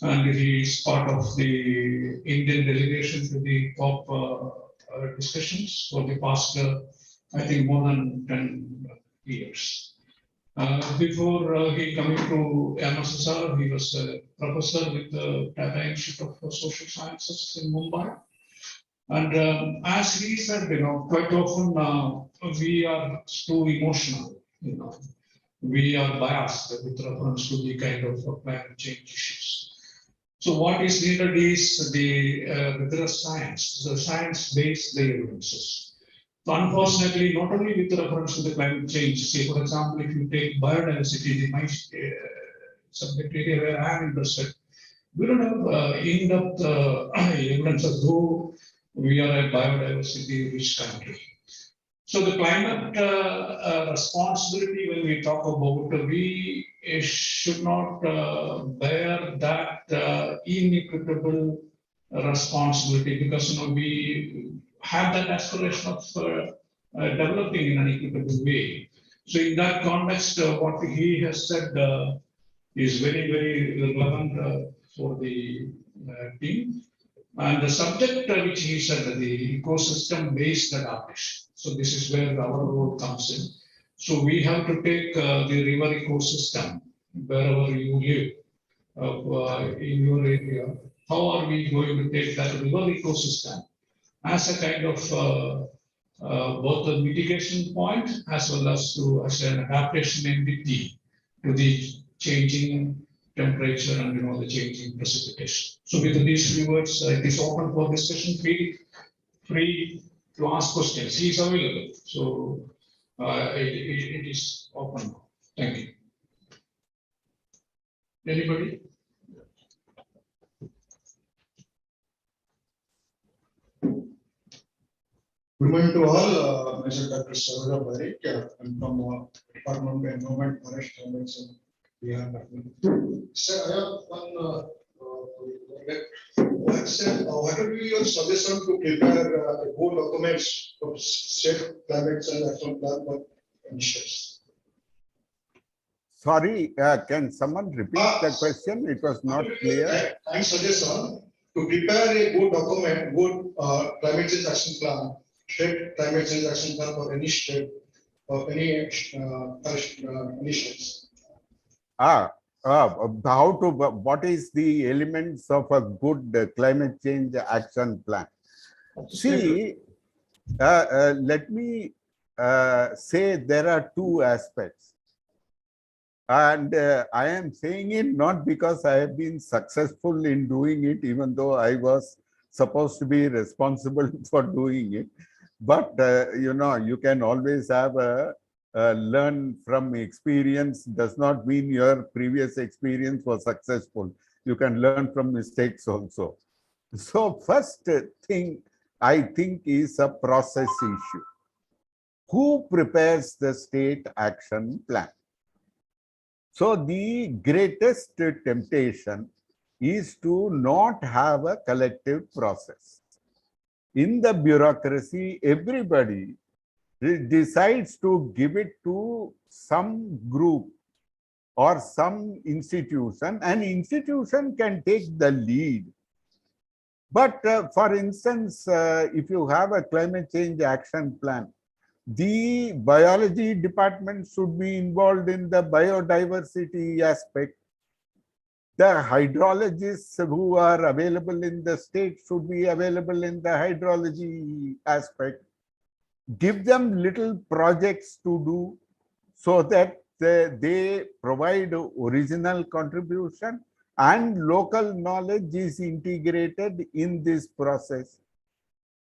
And he is part of the Indian delegation to the COP discussions for the past, I think, more than 10 years. Before he coming to MSSR, he was a professor with the Tata Institute of Social Sciences in Mumbai. And as he said, quite often we are too emotional, we are biased with reference to the kind of climate change issues. So what is needed is the rigorous science, the science-based evidences. So unfortunately, not only with reference to the climate change, say for example, if you take biodiversity, my subject area where I am interested, we don't have in-depth evidence of though we are a biodiversity-rich country. So the climate responsibility, when we talk about, we should not bear that inequitable responsibility because we have that aspiration of developing in an equitable way. So in that context, what he has said is very, very relevant for the team. And the subject which he said, the ecosystem-based adaptation. So this is where our role comes in. So we have to take the river ecosystem wherever you live in your area. How are we going to take that river ecosystem as a kind of both a mitigation point as well as as an adaptation entity to the changing temperature and the changing precipitation. So with these few words, it is open for discussion. Free to ask questions. He is available. So it is open now. Thank you. Anybody? Good morning to all. Myself, Dr. Sarada Barik. I'm from Department of Environment, Forest Conservation. Sir, I have one. What would be your suggestion to prepare a good documents for state climate change action plan for emissions? Sorry, can someone repeat the question? It was not clear. I'm suggestion to prepare a good document, good climate change action plan, state climate change action plan for any state or any emissions. What is the elements of a good climate change action plan? See, let me say there are two aspects. And I am saying it not because I have been successful in doing it, even though I was supposed to be responsible for doing it. But, you can always have a learn from experience does not mean your previous experience was successful. You can learn from mistakes also. So first thing I think is a process issue. Who prepares the state action plan? So the greatest temptation is to not have a collective process. In the bureaucracy, everybody decides to give it to some group or some institution. An institution can take the lead. But for instance, if you have a climate change action plan, the biology department should be involved in the biodiversity aspect. The hydrologists who are available in the state should be available in the hydrology aspect. Give them little projects to do so that they provide original contribution and local knowledge is integrated in this process.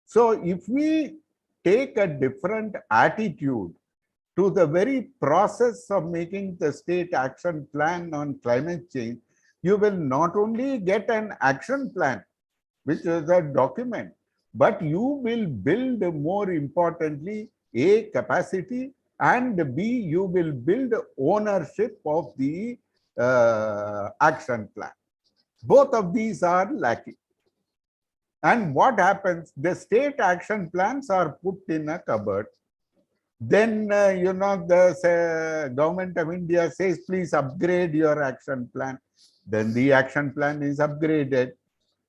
So if we take a different attitude to the very process of making the state action plan on climate change, you will not only get an action plan, which is a document, but you will build, more importantly, A, capacity, and B, you will build ownership of the action plan. Both of these are lacking. And what happens? The state action plans are put in a cupboard. Then, the government of India says, please upgrade your action plan. Then the action plan is upgraded.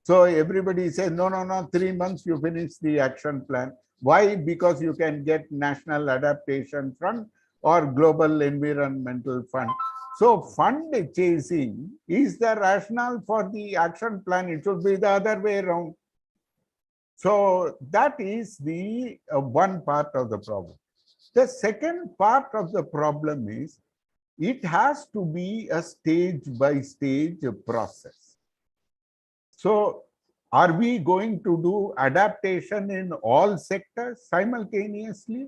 So everybody says, no, 3 months you finish the action plan. Why? Because you can get National Adaptation Fund or Global Environmental Fund. So fund chasing is the rationale for the action plan. It should be the other way around. So that is the one part of the problem. The second part of the problem is it has to be a stage-by-stage process. So are we going to do adaptation in all sectors simultaneously?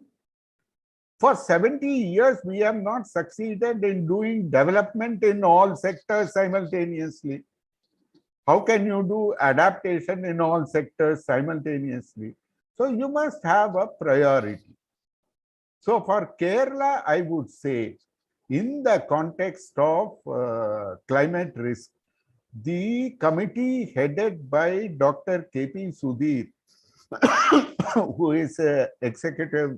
For 70 years, we have not succeeded in doing development in all sectors simultaneously. How can you do adaptation in all sectors simultaneously? So you must have a priority. So for Kerala, I would say, in the context of climate risk, the committee headed by Dr. K.P. Sudhir, who is executive,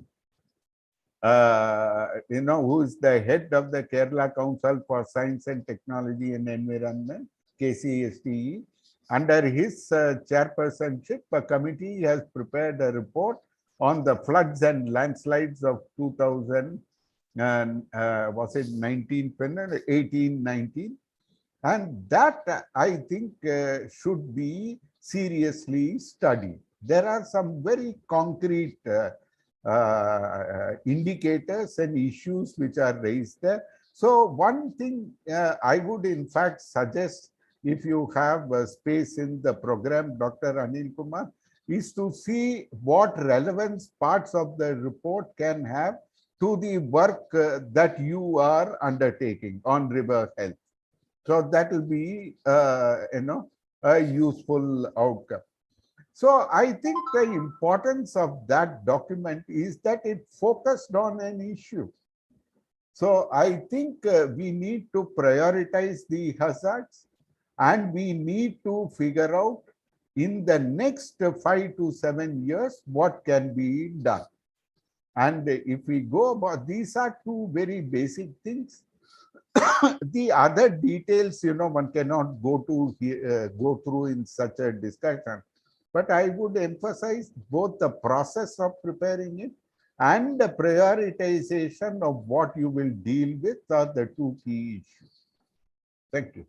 who is the head of the Kerala Council for Science and Technology and Environment, KCSTE. Under his chairpersonship, a committee has prepared a report on the floods and landslides of 2000, was it 18, 19? And that, I think, should be seriously studied. There are some very concrete indicators and issues which are raised there. So one thing I would in fact suggest, if you have space in the program, Dr. Anil Kumar, is to see what relevance parts of the report can have to the work that you are undertaking on river health. So that will be, a useful outcome. So I think the importance of that document is that it focused on an issue. So I think we need to prioritize the hazards, and we need to figure out in the next 5 to 7 years what can be done. And if we go about, these are two very basic things. The other details, one cannot go through in such a discussion. But I would emphasize both the process of preparing it and the prioritization of what you will deal with are the two key issues. Thank you.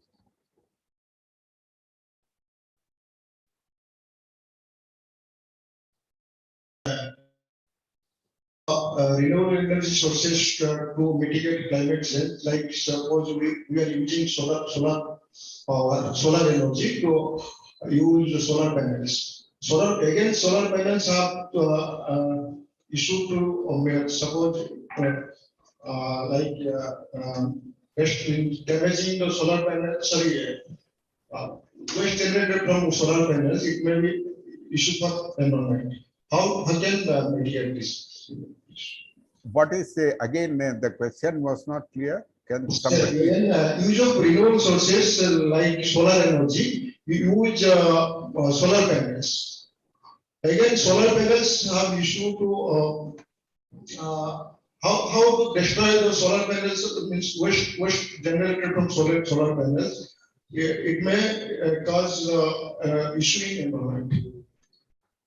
Renewable energy sources to mitigate climate change, like suppose we are using solar power, solar energy to use solar panels. Solar panels have issue to suppose damaging the solar panel. Sorry, waste generated from solar panels, it may be issue for environment. How can mitigate this? What is again? The question was not clear. Can somebody? Use of renewable sources like solar energy, you use solar panels. Again, solar panels have issue to how to destroy the solar panels, means waste generated from solar panels. It may cause issue in environment.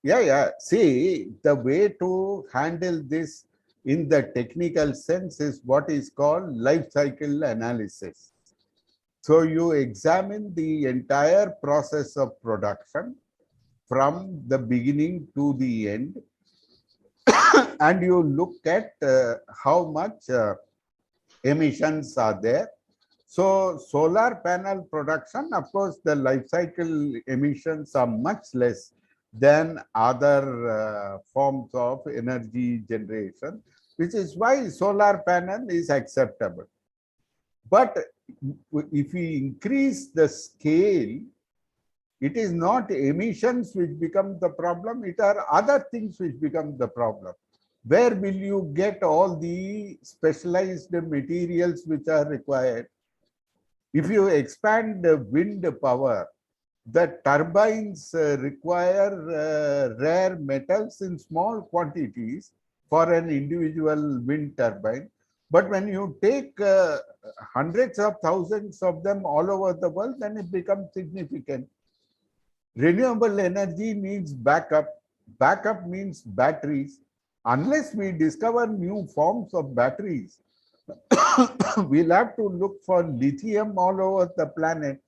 Yeah. See, the way to handle this in the technical sense is what is called life cycle analysis. So you examine the entire process of production from the beginning to the end, and you look at how much emissions are there. So solar panel production, of course, the life cycle emissions are much less than other forms of energy generation, which is why solar panel is acceptable. But if we increase the scale, it is not emissions which become the problem, it are other things which become the problem. Where will you get all the specialized materials which are required? If you expand the wind power, the turbines require rare metals in small quantities for an individual wind turbine. But when you take hundreds of thousands of them all over the world, then it becomes significant. Renewable energy needs backup. Backup means batteries. Unless we discover new forms of batteries, we'll have to look for lithium all over the planet.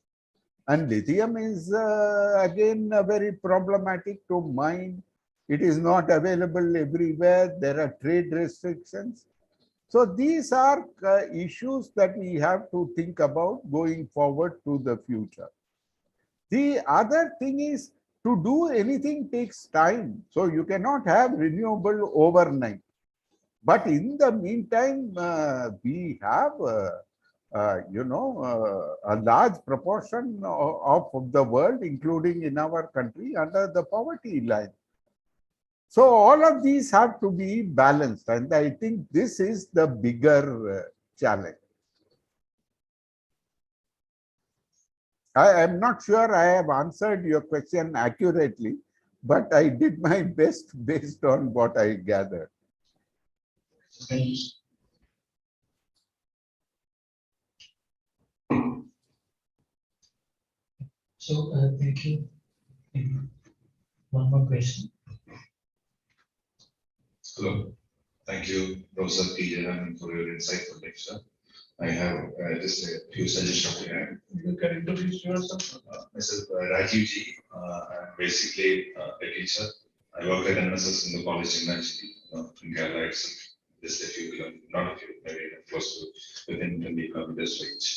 And lithium is again very problematic to mine. It is not available everywhere. There are trade restrictions. So these are issues that we have to think about going forward to the future. The other thing is, to do anything takes time. So you cannot have renewable overnight. But in the meantime, we have, a large proportion of the world, including in our country, under the poverty line. So all of these have to be balanced. And I think this is the bigger challenge. I am not sure I have answered your question accurately, but I did my best based on what I gathered. So, thank you. One more question. Hello. Thank you, Professor Jayaraman, for your insightful lecture. I have just a few suggestions here. You can introduce yourself. Myself, Rajiv Ji. I'm basically a teacher. I work at MSS in the college in Manchester, in Kerala itself. Just a few kilometers, not a few, maybe close to within 20 kilometers range.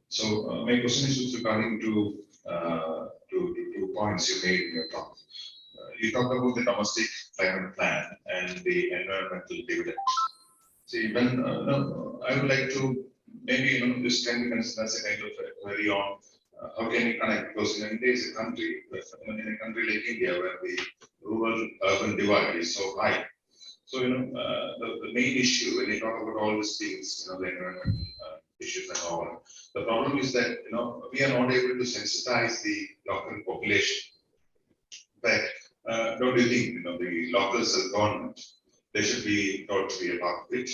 So my question is regarding to 2 points you made in your talk. You talked about the domestic climate plan and the environmental dividend. See, when I would like to maybe this can be considered as a kind of a query on how can you connect, because in India is a country, in a country like India where the rural-urban divide is so high. So the main issue when you talk about all these things, the environmental issues and all, the problem is that we are not able to sensitize the local population. But don't you think the locals as government, they should be taught to be a part of it?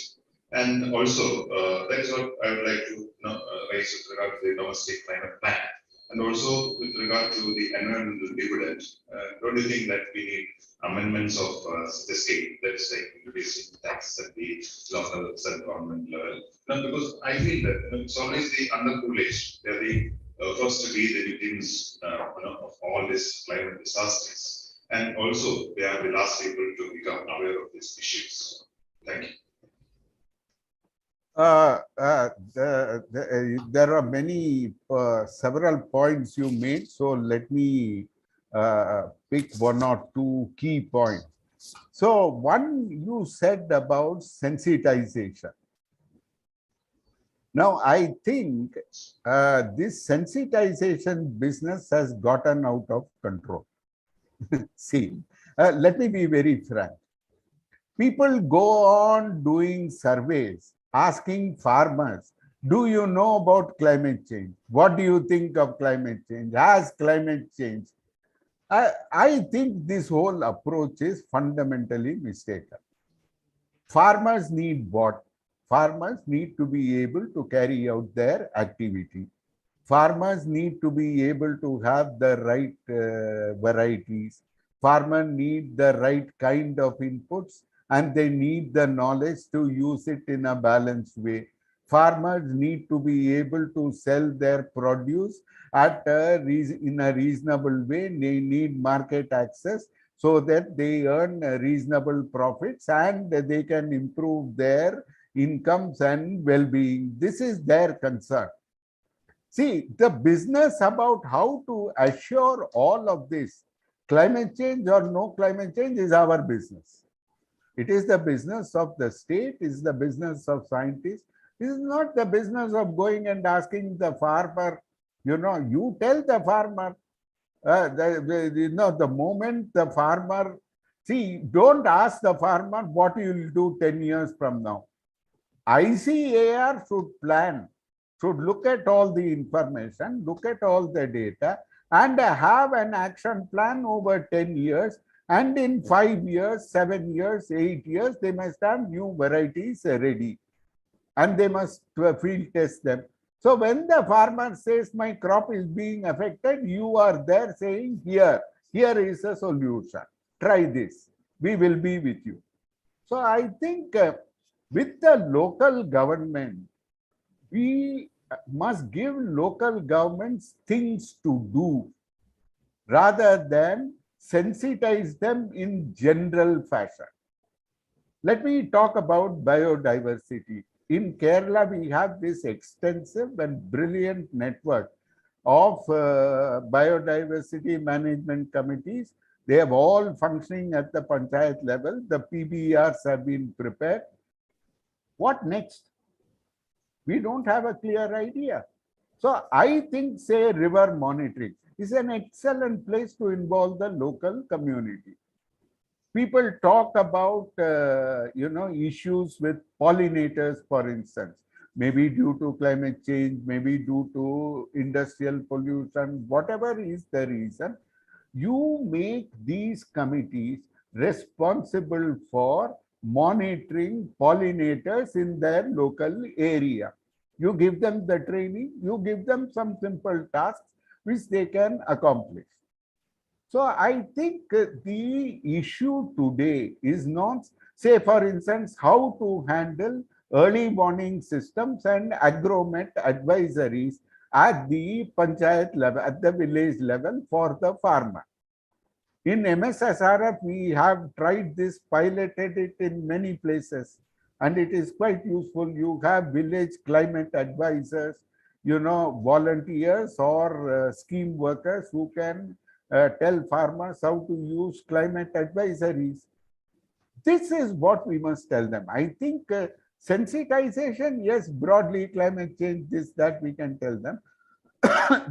And also, that is what I would like to raise with regard to the domestic climate plan, and also with regard to the environmental dividend. Don't you think that we need amendments of the scale, that is like introducing taxes at the local self-government level? Because I feel that it's always the underprivileged. They're the first to be the victims of all these climate disasters. And also, they are the last people to become aware of these issues. Thank you. There are many, several points you made. So let me pick one or two key points. So one you said about sensitization. Now, I think this sensitization business has gotten out of control. See, let me be very frank. People go on doing surveys, asking farmers, do you know about climate change? What do you think of climate change? Has climate changed? I think this whole approach is fundamentally mistaken. Farmers need what? Farmers need to be able to carry out their activity. Farmers need to be able to have the right varieties. Farmers need the right kind of inputs, and they need the knowledge to use it in a balanced way. Farmers need to be able to sell their produce in a reasonable way. They need market access so that they earn reasonable profits and they can improve their incomes and well-being. This is their concern. See, the business about how to assure all of this, climate change or no climate change, is our business. It is the business of the state, it is the business of scientists. It is not the business of going and asking the farmer, you tell the farmer, the moment the farmer, see, don't ask the farmer what you will do 10 years from now. ICAR should plan, should look at all the information, look at all the data, and have an action plan over 10 years. And in 5 years, 7 years, 8 years, they must have new varieties ready. And they must field test them. So when the farmer says my crop is being affected, you are there saying, here is a solution. Try this. We will be with you. So I think with the local government, we must give local governments things to do rather than sensitize them in general fashion. Let me talk about biodiversity. In Kerala, we have this extensive and brilliant network of biodiversity management committees. They have all functioning at the panchayat level. The PBRs have been prepared. What next? We don't have a clear idea. So I think, say, river monitoring is an excellent place to involve the local community. People talk about, issues with pollinators, for instance, maybe due to climate change, maybe due to industrial pollution, whatever is the reason. You make these committees responsible for monitoring pollinators in their local area. You give them the training, you give them some simple tasks which they can accomplish. So I think the issue today is not, say, for instance, how to handle early warning systems and agromet advisories at the panchayat level, at the village level for the farmer. In MSSRF, we have tried this, piloted it in many places, and it is quite useful. You have village climate advisors, volunteers or scheme workers who can tell farmers how to use climate advisories. This is what we must tell them. I think sensitization, yes, broadly climate change, this, that we can tell them,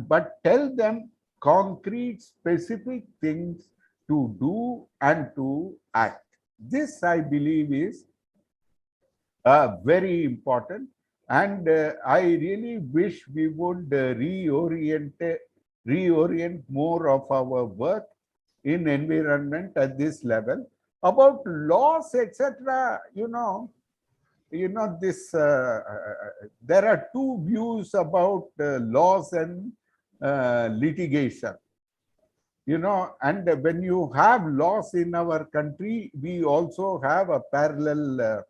but tell them concrete, specific things to do and to act. This, I believe, is very important. And I really wish we would reorient more of our work in environment at this level. About laws, etc., this there are two views about laws and litigation. And when you have laws in our country, we also have a parallel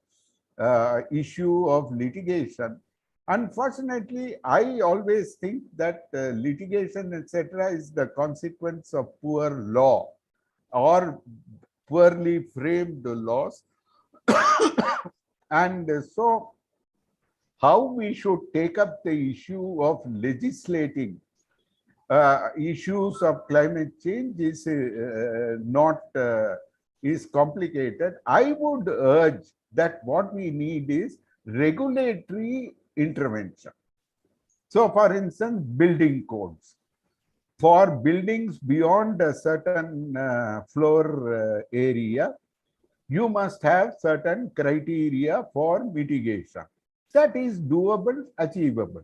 issue of litigation. Unfortunately, I always think that litigation, etc., is the consequence of poor law or poorly framed laws. And so, how we should take up the issue of legislating issues of climate change is is complicated. I would urge that what we need is regulatory intervention. So, for instance, building codes. For buildings beyond a certain floor area, you must have certain criteria for mitigation. That is doable, achievable.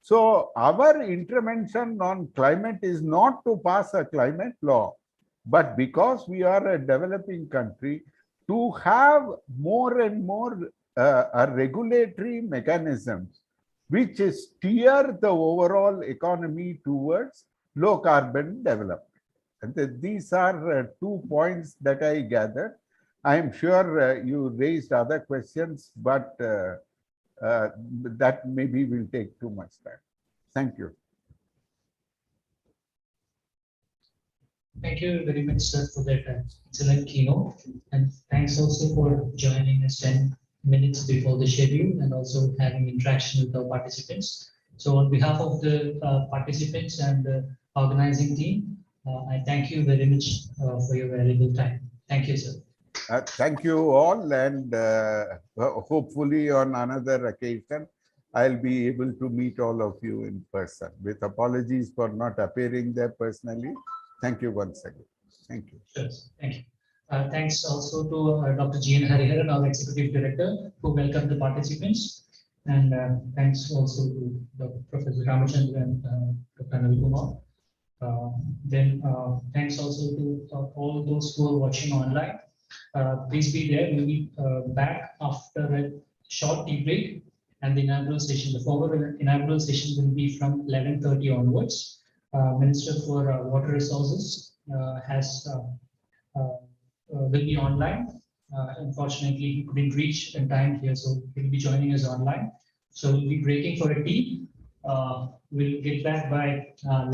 So our intervention on climate is not to pass a climate law, but because we are a developing country, to have more and more regulatory mechanisms which steer the overall economy towards low carbon development. And these are 2 points that I gathered. I am sure you raised other questions, but that maybe will take too much time. Thank you. Thank you very much, sir, for that excellent keynote. And thanks also for joining us and minutes before the schedule and also having interaction with our participants. So on behalf of the participants and the organizing team, I thank you very much for your valuable time. Thank you, sir. Thank you all, and hopefully on another occasion, I'll be able to meet all of you in person. With apologies for not appearing there personally. Thank you once again. Thank you. Sure. Thank you. Thanks also to Dr. G. N. Hariharan, our Executive Director, who welcomed the participants. And thanks also to Professor Ramachandran and Dr. Anil Kumar. Then thanks also to all those who are watching online. Please be there. We'll be back after a short tea break, and the inaugural session. The forward inaugural session will be from 11:30 onwards. Minister for Water Resources will be online. Unfortunately, he couldn't reach in time here, so he'll be joining us online. So we'll be breaking for a tea. We'll get back by